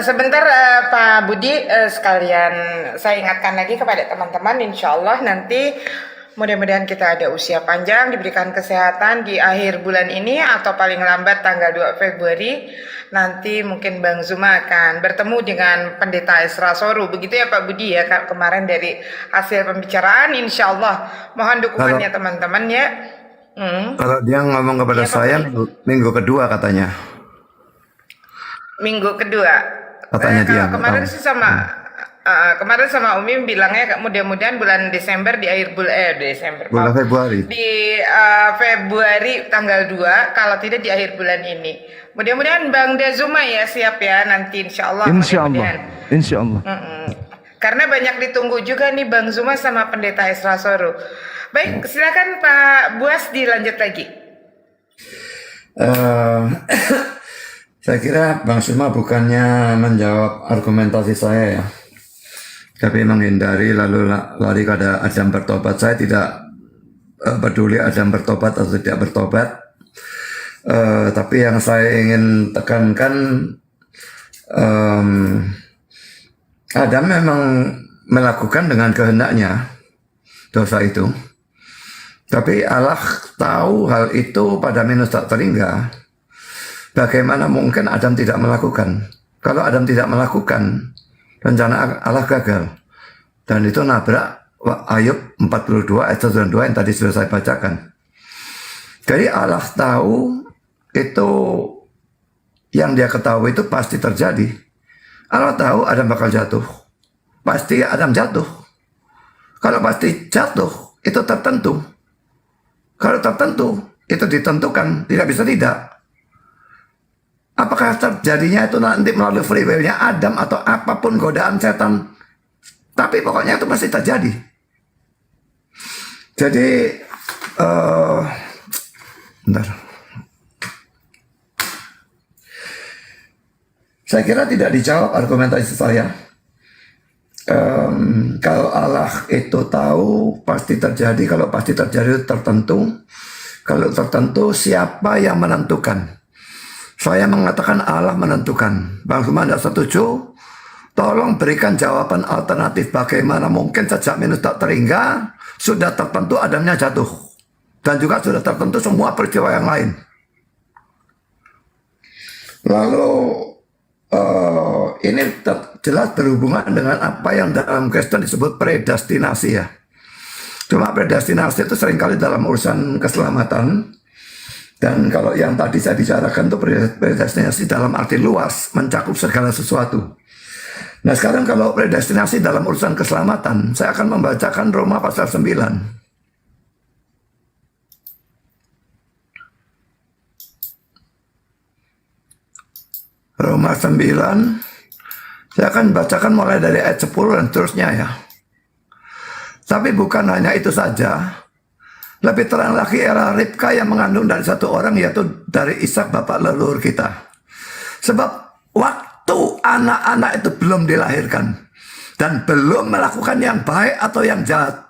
Sebentar Pak Budi, sekalian saya ingatkan lagi kepada teman-teman, insya Allah nanti mudah-mudahan kita ada usia panjang, diberikan kesehatan di akhir bulan ini atau paling lambat tanggal 2 Februari. Nanti mungkin Bang Zuma akan bertemu dengan Pendeta Esra Soru. Begitu ya Pak Budi ya, kemarin dari hasil pembicaraan, insya Allah. Mohon dukungannya teman-teman ya. Kalau dia ngomong kepada saya minggu kedua katanya. Minggu kedua. Katanya dia. Kemarin sih kemarin sama Umi bilangnya mudah-mudahan bulan Desember di akhir bulan Februari. Di Februari tanggal 2, kalau tidak di akhir bulan ini. Mudah-mudahan Bang Dazuma ya siap ya nanti insya Allah. Insya Allah. Karena banyak ditunggu juga nih Bang Zuma sama Pendeta Esra Soru. Baik, silakan Pak Buas dilanjut lagi. Saya kira Bang Suma bukannya menjawab argumentasi saya ya, tapi menghindari lalu lari pada Adam bertobat. Saya tidak peduli Adam bertobat atau tidak bertobat, tapi yang saya ingin tekankan, Adam memang melakukan dengan kehendaknya dosa itu, tapi Allah tahu hal itu pada minus tak terhingga. Bagaimana mungkin Adam tidak melakukan? Kalau Adam tidak melakukan, rencana Allah gagal. Dan itu nabrak Ayub 42 ayat 1 dan 2 yang tadi sudah saya bacakan. Jadi Allah tahu itu, yang dia ketahui itu pasti terjadi. Allah tahu Adam bakal jatuh. Pasti Adam jatuh. Kalau pasti jatuh, itu tertentu. Kalau tertentu, itu ditentukan, tidak bisa tidak. Apakah terjadinya itu nanti melalui free will-nya Adam atau apapun godaan setan. Tapi pokoknya itu pasti terjadi. Jadi, bentar. Saya kira tidak dijawab argumentasi saya. Kalau Allah itu tahu pasti terjadi. Kalau pasti terjadi tertentu. Kalau tertentu siapa yang menentukan? Saya mengatakan Allah menentukan. Bang Suma tidak setuju? Tolong berikan jawaban alternatif. Bagaimana mungkin sejak minus tak terhingga sudah tertentu Adamnya jatuh. Dan juga sudah tertentu semua peristiwa yang lain. Lalu ini jelas berhubungan dengan apa yang dalam Kristen disebut predestinasi ya. Cuma predestinasi itu seringkali dalam urusan keselamatan. Dan kalau yang tadi saya bicarakan itu predestinasi dalam arti luas, mencakup segala sesuatu. Nah sekarang kalau predestinasi dalam urusan keselamatan, saya akan membacakan Roma pasal 9. Roma 9, saya akan bacakan mulai dari ayat 10 dan seterusnya ya. Tapi bukan hanya itu saja. Lebih terang lagi era Ribka yang mengandung dari satu orang, yaitu dari Ishak bapak leluhur kita. Sebab waktu anak-anak itu belum dilahirkan dan belum melakukan yang baik atau yang jahat,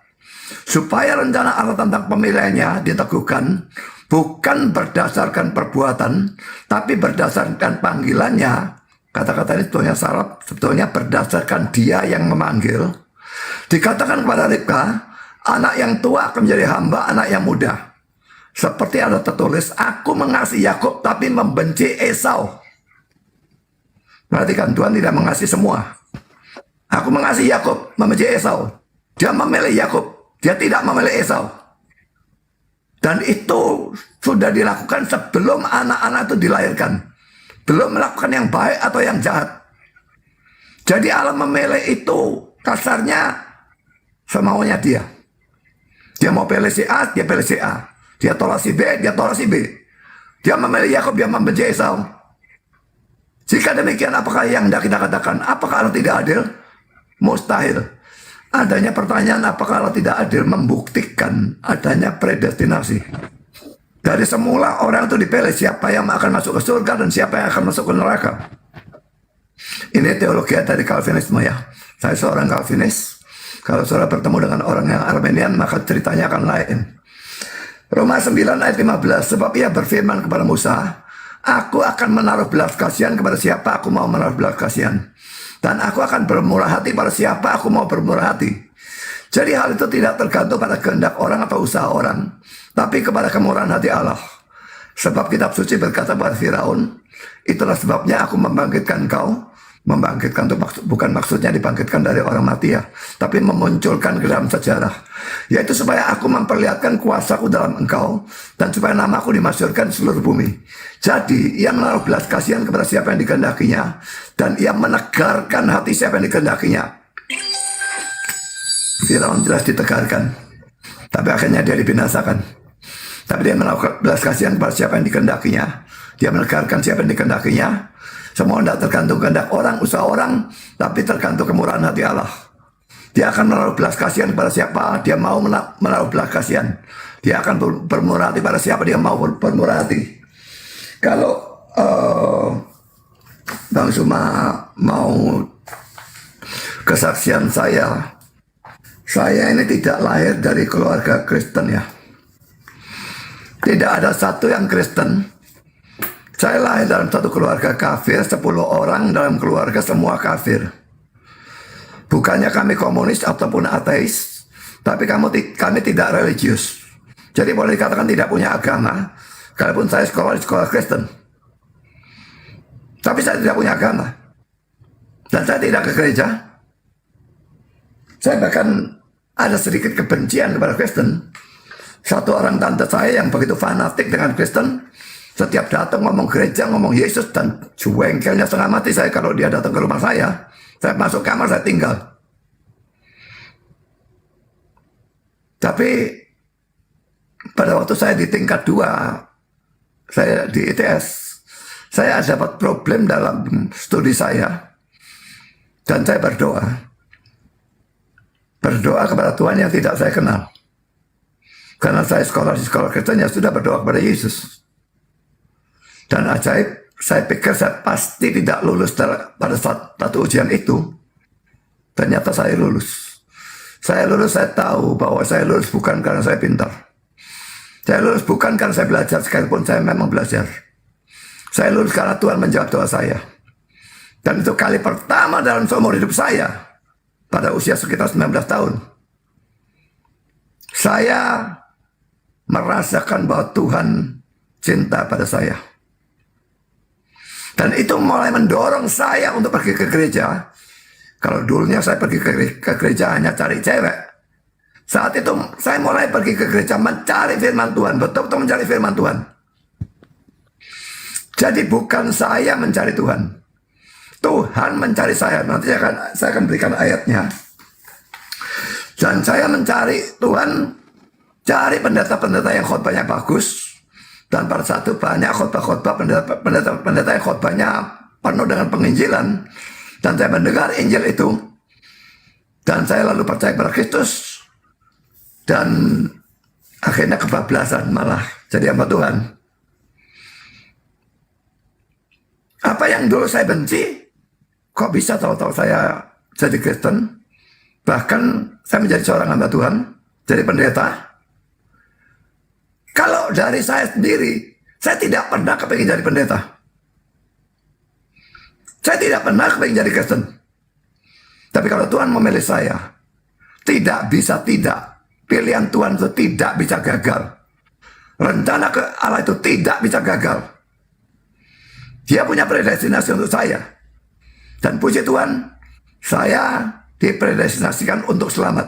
supaya rencana Allah tentang pemilihannya diteguhkan bukan berdasarkan perbuatan, tapi berdasarkan panggilannya. Kata-kata ini sebetulnya salah, sebetulnya berdasarkan dia yang memanggil. Dikatakan kepada Ribka, anak yang tua akan menjadi hamba anak yang muda. Seperti ada tertulis, aku mengasihi Yakub tapi membenci Esau. Perhatikan, Tuhan tidak mengasihi semua. Aku mengasihi Yakub, membenci Esau. Dia memilih Yakub, dia tidak memilih Esau. Dan itu sudah dilakukan sebelum anak-anak itu dilahirkan. Belum melakukan yang baik atau yang jahat. Jadi Allah memilih itu kasarnya semaunya dia. Dia mau pilih si A, dia pilih si A. Dia tolak si B, dia tolak si B. Dia memilih Yakub, dia membenci Esau. Jika demikian, apakah yang hendak kita katakan? Apakah Allah tidak adil? Mustahil. Adanya pertanyaan, apakah Allah tidak adil? Membuktikan adanya predestinasi. Dari semula orang itu dipilih siapa yang akan masuk ke surga dan siapa yang akan masuk ke neraka. Ini teologi dari Calvinisme ya. Saya seorang Calvinis. Kalau saudara bertemu dengan orang yang Armenian, maka ceritanya akan lain. Roma 9 ayat 15, sebab ia berfirman kepada Musa, aku akan menaruh belas kasihan kepada siapa aku mau menaruh belas kasihan. Dan aku akan bermurah hati pada siapa aku mau bermurah hati. Jadi hal itu tidak tergantung pada kehendak orang atau usaha orang, tapi kepada kemurahan hati Allah. Sebab kitab suci berkata pada Firaun, itulah sebabnya aku membangkitkan kau. Membangkitkan itu bukan maksudnya dibangkitkan dari orang mati ya, tapi memunculkan ke dalam sejarah, yaitu supaya aku memperlihatkan kuasaku dalam engkau dan supaya namaku dimasyhurkan di seluruh bumi. Jadi ia menaruh belas kasihan kepada siapa yang dikehendakinya dan ia menegarkan hati siapa yang dikehendakinya. Firaun jelas ditegarkan, tapi akhirnya dia dibinasakan. Tapi dia menaruh belas kasihan kepada siapa yang dikehendakinya, dia menegarkan siapa yang dikehendakinya. Semua tidak tergantung kehendak orang, usaha orang, tapi tergantung kemurahan hati Allah. Dia akan menaruh belas kasihan kepada siapa dia mau menaruh belas kasihan. Dia akan bermurah hati pada siapa dia mau bermurah hati. Kalau Bang Suma mau kesaksian saya. Saya ini tidak lahir dari keluarga Kristen ya. Tidak ada satu yang Kristen. Saya lahir dalam satu keluarga kafir, 10 orang dalam keluarga semua kafir. Bukannya kami komunis ataupun ateis, tapi kami tidak religius. Jadi boleh dikatakan tidak punya agama, kalaupun saya sekolah di sekolah Kristen. Tapi saya tidak punya agama. Dan saya tidak ke gereja. Saya bahkan ada sedikit kebencian kepada Kristen. Satu orang tante saya yang begitu fanatik dengan Kristen, setiap datang ngomong gereja, ngomong Yesus, dan jengkelnya setengah mati saya kalau dia datang ke rumah saya. Saya masuk kamar, saya tinggal. Tapi pada waktu saya di tingkat 2, saya di ITS, saya dapat problem dalam studi saya. Dan saya berdoa. Berdoa kepada Tuhan yang tidak saya kenal. Karena saya sekolah di sekolah Kristen, ya sudah berdoa kepada Yesus. Dan ajaib, saya pikir saya pasti tidak lulus pada satu ujian itu. Ternyata saya lulus. Saya lulus, saya tahu bahwa saya lulus bukan karena saya pintar. Saya lulus bukan karena saya belajar, sekalipun saya memang belajar. Saya lulus karena Tuhan menjawab doa saya. Dan itu kali pertama dalam seumur hidup saya, pada usia sekitar 19 tahun. Saya merasakan bahwa Tuhan cinta pada saya. Dan itu mulai mendorong saya untuk pergi ke gereja. Kalau dulunya saya pergi ke gereja hanya cari cewek, saat itu saya mulai pergi ke gereja mencari firman Tuhan, betul-betul mencari firman Tuhan. Jadi bukan saya mencari Tuhan, Tuhan mencari saya. Nanti saya akan berikan ayatnya. Dan saya mencari Tuhan, cari pendeta-pendeta yang khotbahnya bagus. Dan pada saat itu banyak khotbah-khotbah pendeta yang khotbahnya penuh dengan penginjilan. Dan saya mendengar Injil itu. Dan saya lalu percaya pada Kristus. Dan akhirnya kebablasan malah jadi hamba Tuhan. Apa yang dulu saya benci, kok bisa tahu-tahu saya jadi Kristen? Bahkan saya menjadi seorang hamba Tuhan, jadi pendeta. Kalau dari saya sendiri, saya tidak pernah kepingin jadi pendeta. Saya tidak pernah kepingin jadi Kristen. Tapi kalau Tuhan memilih saya, tidak bisa tidak. Pilihan Tuhan itu tidak bisa gagal. Rencana ke Allah itu tidak bisa gagal. Dia punya predestinasi untuk saya. Dan puji Tuhan, saya dipredestinasikan untuk selamat.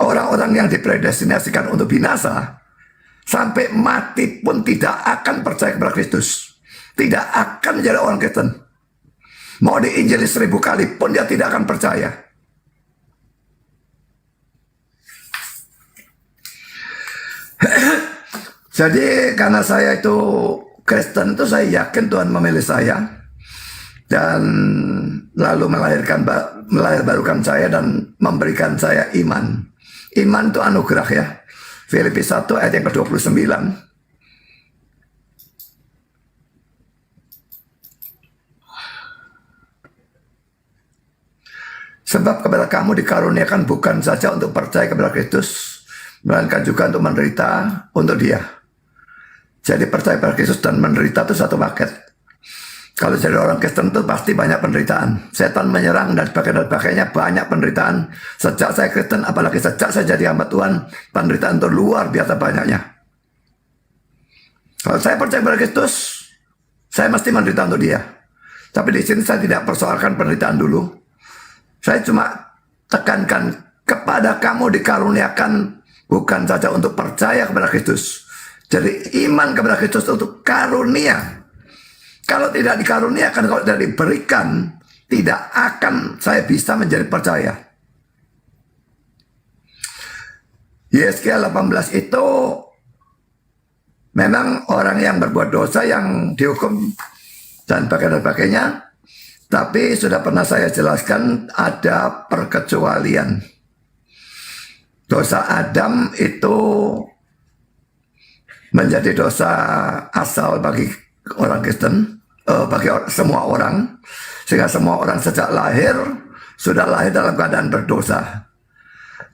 Orang-orang yang dipredestinasikan untuk binasa, sampai mati pun tidak akan percaya kepada Kristus. Tidak akan menjadi orang Kristen. Mau diinjili 1000 kali pun dia tidak akan percaya. Jadi karena saya itu Kristen, itu saya yakin Tuhan memilih saya. Dan lalu melahirkan saya dan memberikan saya iman. Iman itu anugerah ya. Filipi 1 ayat yang ke-29. Sebab kepada kamu dikaruniakan bukan saja untuk percaya kepada Kristus, melainkan juga untuk menderita untuk Dia. Jadi percaya pada Kristus dan menderita itu satu paket. Kalau jadi orang Kristen itu pasti banyak penderitaan. Setan menyerang dan sebagainya, banyak penderitaan. Sejak saya Kristen, apalagi sejak saya jadi hamba Tuhan, penderitaan itu luar biasa banyaknya. Kalau saya percaya pada Kristus, saya mesti menderita untuk Dia. Tapi di sini saya tidak persoalkan penderitaan dulu. Saya cuma tekankan kepada kamu dikaruniakan bukan saja untuk percaya kepada Kristus. Jadi iman kepada Kristus untuk karunia. Kalau tidak dikaruniakan, kalau tidak diberikan, tidak akan saya bisa menjadi percaya. Yesaya 18 itu memang orang yang berbuat dosa yang dihukum dan sebagainya. Tapi sudah pernah saya jelaskan ada perkecualian. Dosa Adam itu menjadi dosa asal bagi orang Kristen. bagi semua orang, sehingga semua orang sejak lahir sudah lahir dalam keadaan berdosa.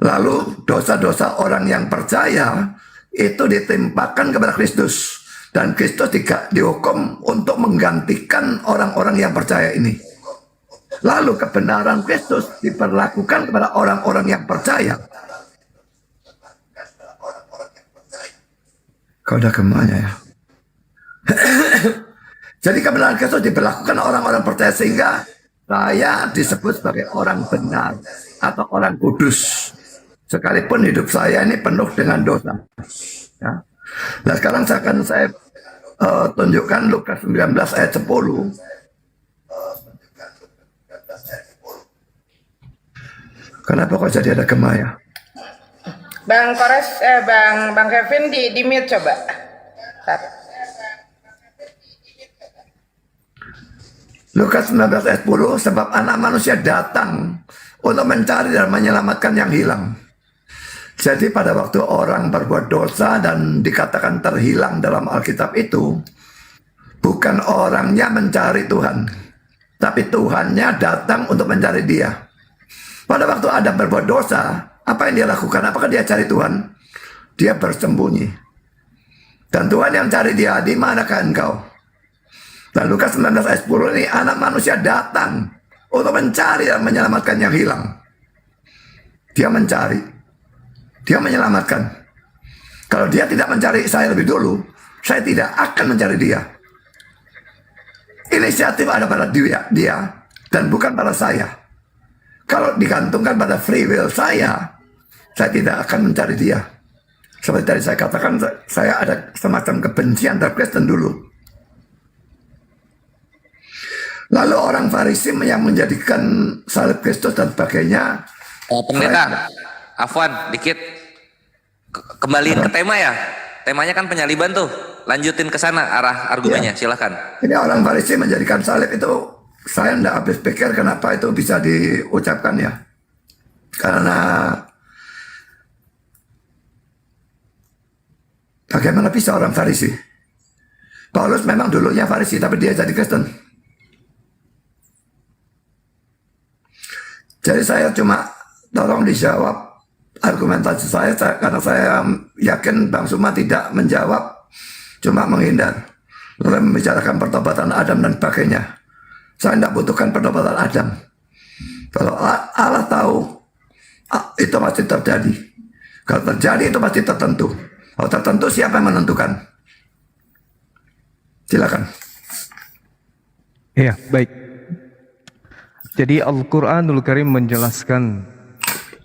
Lalu dosa-dosa orang yang percaya itu ditimpakan kepada Kristus, dan Kristus dihukum untuk menggantikan orang-orang yang percaya ini. Lalu kebenaran Kristus diperlakukan kepada orang-orang yang percaya. Kau udah kemana ya? Jadi kebenaran Kristus diberlakukan orang-orang percaya, sehingga saya disebut sebagai orang benar atau orang kudus. Sekalipun hidup saya ini penuh dengan dosa. Ya. Nah sekarang saya tunjukkan Lukas 19 ayat 10. Kenapa kok jadi ada gema ya? Bang Kores, Bang Kevin di mute coba. Bentar. Lukas 19 ayat 10, sebab anak manusia datang untuk mencari dan menyelamatkan yang hilang. Jadi pada waktu orang berbuat dosa dan dikatakan terhilang dalam Alkitab itu, bukan orangnya mencari Tuhan, tapi Tuhannya datang untuk mencari dia. Pada waktu Adam berbuat dosa, apa yang dia lakukan? Apakah dia cari Tuhan? Dia bersembunyi. Dan Tuhan yang cari dia, di manakah engkau? Dan Lukas 19 ayat 10 ini, anak manusia datang untuk mencari dan menyelamatkan yang hilang. Dia mencari, dia menyelamatkan. Kalau dia tidak mencari saya lebih dulu, saya tidak akan mencari dia. Inisiatif ada pada dia dan bukan pada saya. Kalau digantungkan pada free will saya tidak akan mencari dia. Seperti tadi saya katakan, saya ada semacam kebencian terhadap Kristen dulu. Lalu orang Farisi yang menjadikan salib Kristus dan sebagainya. Pendeta, Afwan, dikit. Kembaliin ke tema ya. Temanya kan penyaliban tuh. Lanjutin ke sana arah argumennya, silahkan. Ini orang Farisi menjadikan salib itu, saya tidak habis pikir kenapa itu bisa diucapkan ya. Karena bagaimana bisa orang Farisi? Paulus memang dulunya Farisi, tapi dia jadi Kristen. Jadi saya cuma tolong dijawab argumentasi saya karena saya yakin Bang Suma tidak menjawab, cuma menghindar. Lalu membicarakan pertobatan Adam dan sebagainya. Saya tidak butuhkan pertobatan Adam. Kalau Allah tahu, itu pasti terjadi. Kalau terjadi itu pasti tertentu. Kalau tertentu siapa yang menentukan? Silakan. Iya, baik. Jadi Al-Quranul Karim menjelaskan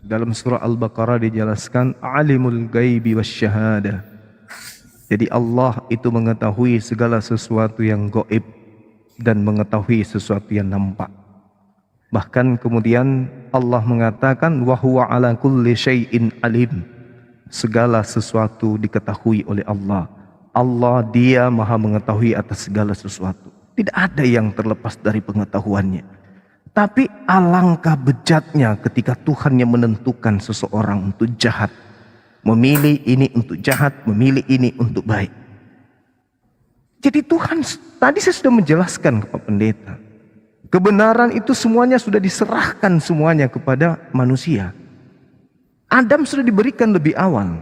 dalam surah Al-Baqarah dijelaskan alimul ghaibi wasyahadah. Jadi Allah itu mengetahui segala sesuatu yang gaib dan mengetahui sesuatu yang nampak. Bahkan kemudian Allah mengatakan wa huwa ala kulli syai'in alim. Segala sesuatu diketahui oleh Allah. Allah dia maha mengetahui atas segala sesuatu. Tidak ada yang terlepas dari pengetahuannya. Tapi alangkah bejatnya ketika Tuhan yang menentukan seseorang untuk jahat. Memilih ini untuk jahat, memilih ini untuk baik. Jadi Tuhan, tadi saya sudah menjelaskan kepada pendeta. Kebenaran itu semuanya sudah diserahkan semuanya kepada manusia. Adam sudah diberikan lebih awal.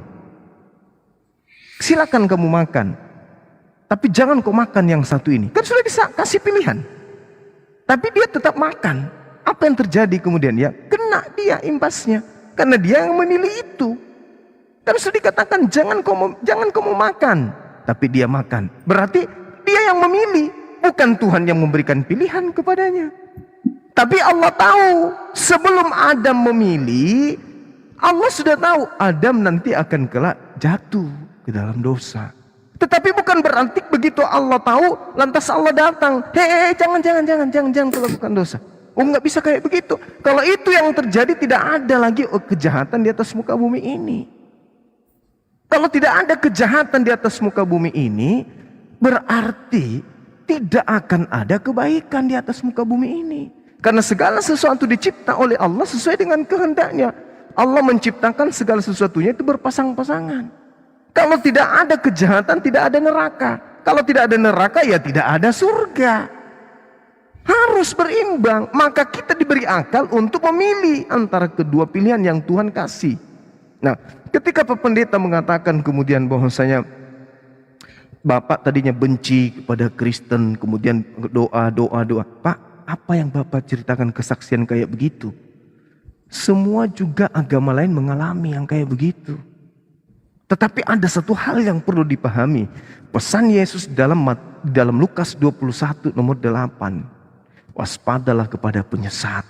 Silakan kamu makan. Tapi jangan kau makan yang satu ini. Kan sudah dikasih pilihan. Tapi dia tetap makan. Apa yang terjadi kemudian? Ya kena dia imbasnya. Karena dia yang memilih itu. Kan sudah dikatakan jangan kamu makan. Tapi dia makan. Berarti dia yang memilih. Bukan Tuhan yang memberikan pilihan kepadanya. Tapi Allah tahu. Sebelum Adam memilih. Allah sudah tahu Adam nanti akan kelak jatuh ke dalam dosa. Tetapi bukan berarti begitu Allah tahu, lantas Allah datang. Hei, jangan melakukan dosa. Oh, nggak bisa kayak begitu. Kalau itu yang terjadi, tidak ada lagi kejahatan di atas muka bumi ini. Kalau tidak ada kejahatan di atas muka bumi ini, berarti tidak akan ada kebaikan di atas muka bumi ini. Karena segala sesuatu dicipta oleh Allah sesuai dengan kehendaknya. Allah menciptakan segala sesuatunya itu berpasang-pasangan. Kalau tidak ada kejahatan, tidak ada neraka. Kalau tidak ada neraka, ya tidak ada surga. Harus berimbang. Maka kita diberi akal untuk memilih antara kedua pilihan yang Tuhan kasih. Nah, ketika Pak Pendeta mengatakan kemudian bahwasanya Bapak tadinya benci kepada Kristen, kemudian doa. Pak, apa yang Bapak ceritakan kesaksian kayak begitu? Semua juga agama lain mengalami yang kayak begitu. Tetapi ada satu hal yang perlu dipahami. Pesan Yesus dalam Lukas 21 nomor 8. Waspadalah kepada penyesat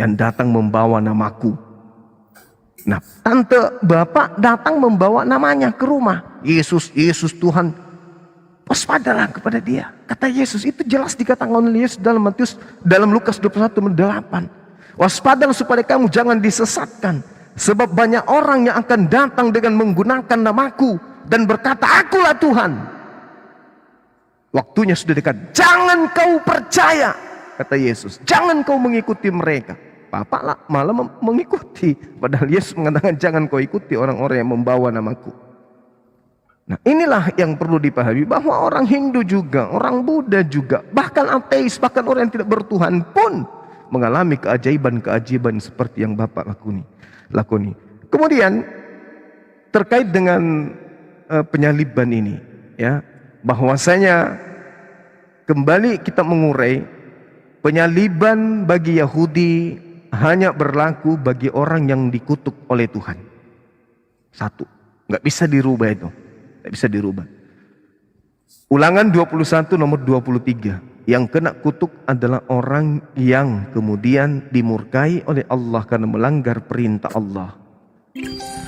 yang datang membawa namaku. Nah, tante bapak datang membawa namanya ke rumah. Yesus Tuhan. Waspadalah kepada dia. Kata Yesus itu jelas dikatakan oleh Yesus dalam Lukas 21 nomor 8. Waspadalah supaya kamu jangan disesatkan. Sebab banyak orang yang akan datang dengan menggunakan namaku dan berkata, akulah Tuhan. Waktunya sudah dekat. Jangan kau percaya, kata Yesus. Jangan kau mengikuti mereka. Bapak malah mengikuti. Padahal Yesus mengatakan jangan kau ikuti orang-orang yang membawa namaku. Nah, inilah yang perlu dipahami, bahwa orang Hindu juga, orang Buddha juga, bahkan ateis, bahkan orang yang tidak bertuhan pun mengalami keajaiban-keajaiban seperti yang Bapak lakoni. Kemudian terkait dengan penyaliban ini, ya, bahwasanya kembali kita mengurai, penyaliban bagi Yahudi hanya berlaku bagi orang yang dikutuk oleh Tuhan. Satu, nggak bisa dirubah itu, nggak bisa dirubah. Ulangan 21 nomor 23, yang kena kutuk adalah orang yang kemudian dimurkai oleh Allah karena melanggar perintah Allah.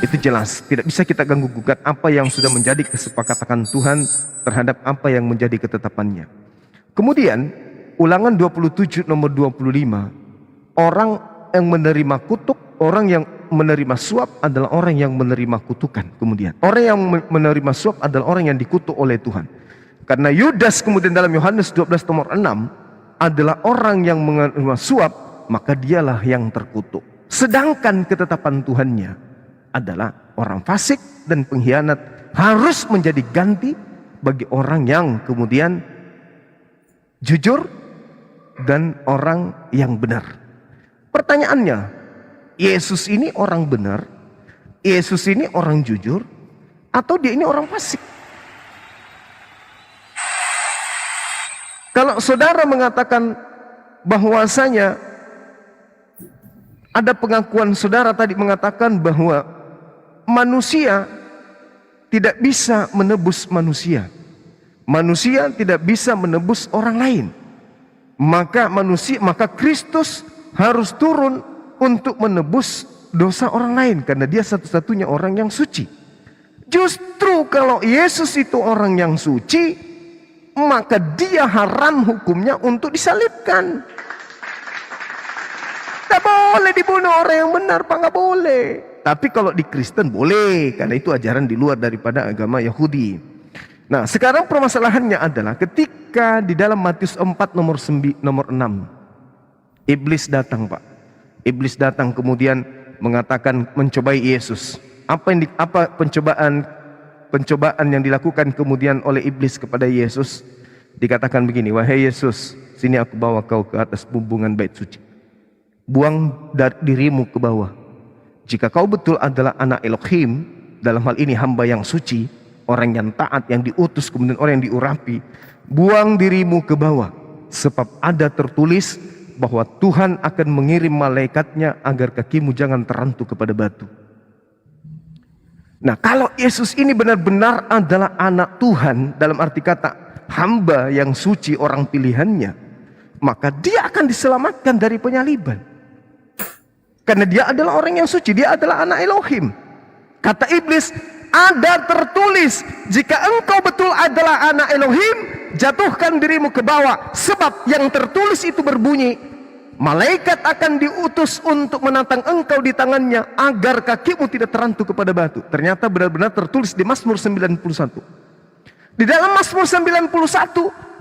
Itu jelas, tidak bisa kita ganggu gugat apa yang sudah menjadi kesepakatan Tuhan terhadap apa yang menjadi ketetapannya. Kemudian ulangan 27 nomor 25, orang yang menerima kutuk, orang yang menerima suap adalah orang yang menerima kutukan. Kemudian orang yang menerima suap adalah orang yang dikutuk oleh Tuhan. Karena Yudas kemudian dalam Yohanes 12 nomor 6 adalah orang yang menerima suap, maka dialah yang terkutuk. Sedangkan ketetapan Tuhannya adalah orang fasik dan pengkhianat harus menjadi ganti bagi orang yang kemudian jujur dan orang yang benar. Pertanyaannya, Yesus ini orang benar, Yesus ini orang jujur, atau dia ini orang fasik? Kalau saudara mengatakan bahwasanya ada pengakuan saudara tadi mengatakan bahwa manusia tidak bisa menebus manusia. Manusia tidak bisa menebus orang lain. Maka Kristus harus turun untuk menebus dosa orang lain karena dia satu-satunya orang yang suci. Justru kalau Yesus itu orang yang suci, maka dia haram hukumnya untuk disalibkan. Tidak boleh dibunuh orang yang benar, Pak, nggak boleh. Tapi kalau di Kristen boleh, karena itu ajaran di luar daripada agama Yahudi. Nah, sekarang permasalahannya adalah ketika di dalam Matius 4 nomor 6, iblis datang, Pak. Iblis datang kemudian mengatakan mencobai Yesus. Apa pencobaan yang dilakukan kemudian oleh iblis kepada Yesus? Dikatakan begini, wahai Yesus, sini aku bawa kau ke atas bumbungan bait suci. Buang dirimu ke bawah. Jika kau betul adalah anak Elohim, dalam hal ini hamba yang suci, orang yang taat, yang diutus, kemudian orang yang diurapi, buang dirimu ke bawah. Sebab ada tertulis bahwa Tuhan akan mengirim malaikatnya agar kakimu jangan terantuk kepada batu. Nah, kalau Yesus ini benar-benar adalah anak Tuhan, dalam arti kata hamba yang suci, orang pilihannya, maka dia akan diselamatkan dari penyaliban. Karena dia adalah orang yang suci, dia adalah anak Elohim. Kata iblis, ada tertulis, jika engkau betul adalah anak Elohim, jatuhkan dirimu ke bawah. Sebab yang tertulis itu berbunyi, malaikat akan diutus untuk menantang engkau di tangannya, agar kakimu tidak terantuk kepada batu. Ternyata benar-benar tertulis di Mazmur 91. Di dalam Mazmur 91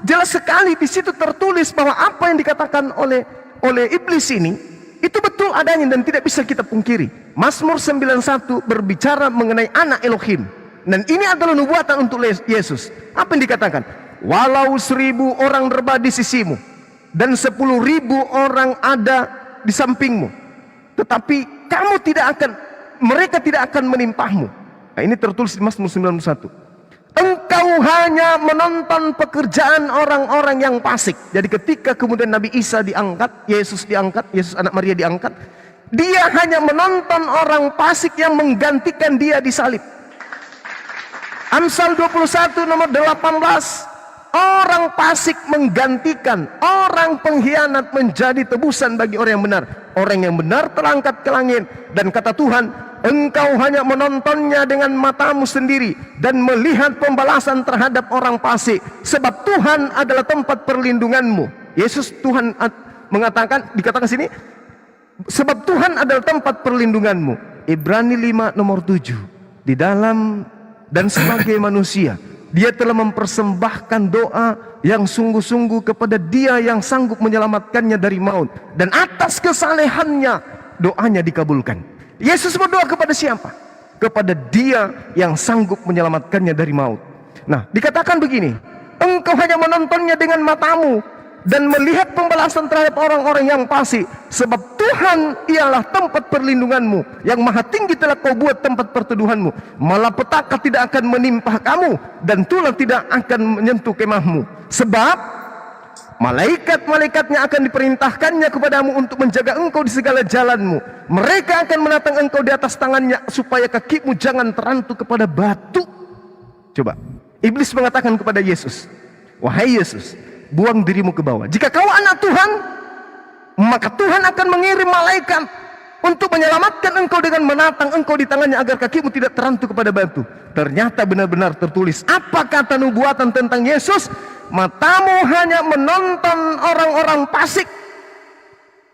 jelas sekali di situ tertulis bahwa apa yang dikatakan oleh iblis ini itu betul adanya dan tidak bisa kita pungkiri. Mazmur 91 berbicara mengenai anak Elohim, dan ini adalah nubuatan untuk Yesus. Apa yang dikatakan? walau 1000 orang rebah di sisimu dan 10.000 orang ada di sampingmu, tetapi mereka tidak akan menimpahmu. Nah, ini tertulis di Mazmur 91. Engkau hanya menonton pekerjaan orang-orang yang fasik. Jadi ketika kemudian Nabi Isa diangkat, Yesus anak Maria diangkat, dia hanya menonton orang fasik yang menggantikan dia disalib. Amsal 21 nomor 18, orang fasik menggantikan orang pengkhianat menjadi tebusan bagi orang yang benar. Orang yang benar terangkat ke langit, dan kata Tuhan, engkau hanya menontonnya dengan matamu sendiri dan melihat pembalasan terhadap orang fasik, sebab Tuhan adalah tempat perlindunganmu. Yesus Tuhan mengatakan, dikatakan sini, sebab Tuhan adalah tempat perlindunganmu. Ibrani 5 nomor 7, di dalam dan sebagai manusia dia telah mempersembahkan doa yang sungguh-sungguh kepada Dia yang sanggup menyelamatkannya dari maut, dan atas kesalehannya doanya dikabulkan. Yesus berdoa kepada siapa? Kepada Dia yang sanggup menyelamatkannya dari maut. Nah, dikatakan begini, engkau hanya menontonnya dengan matamu dan melihat pembalasan terhadap orang-orang yang fasik, sebab Tuhan ialah tempat perlindunganmu, yang maha tinggi telah kau buat tempat perteduhanmu. Malapetaka tidak akan menimpa kamu, dan tulah tidak akan menyentuh kemahmu, sebab malaikat-malaikatnya akan diperintahkannya kepadamu untuk menjaga engkau di segala jalanmu. Mereka akan menatang engkau di atas tangannya, supaya kakimu jangan terantuk kepada batu. Coba, iblis mengatakan kepada Yesus, wahai Yesus, buang dirimu ke bawah. Jika kau anak Tuhan, maka Tuhan akan mengirim malaikat untuk menyelamatkan engkau dengan menatang engkau di tangannya agar kakimu tidak terantuk kepada batu. Ternyata benar-benar tertulis. Apa kata nubuatan tentang Yesus? Matamu hanya menonton orang-orang fasik.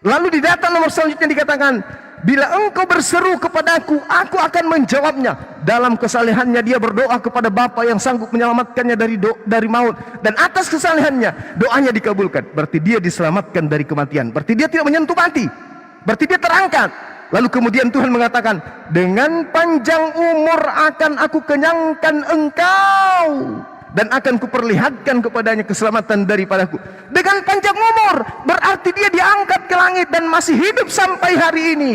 Lalu di data nomor selanjutnya dikatakan, bila engkau berseru kepadaku, aku akan menjawabnya. Dalam kesalehannya dia berdoa kepada Bapa yang sanggup menyelamatkannya dari maut, dan atas kesalehannya doanya dikabulkan. Berarti dia diselamatkan dari kematian. Berarti dia tidak menyentuh mati. Berarti dia terangkat. Lalu kemudian Tuhan mengatakan, dengan panjang umur akan aku kenyangkan engkau, dan akan kuperlihatkan kepadanya keselamatan daripadaku. Dengan panjang umur berarti dia diangkat ke langit dan masih hidup sampai hari ini.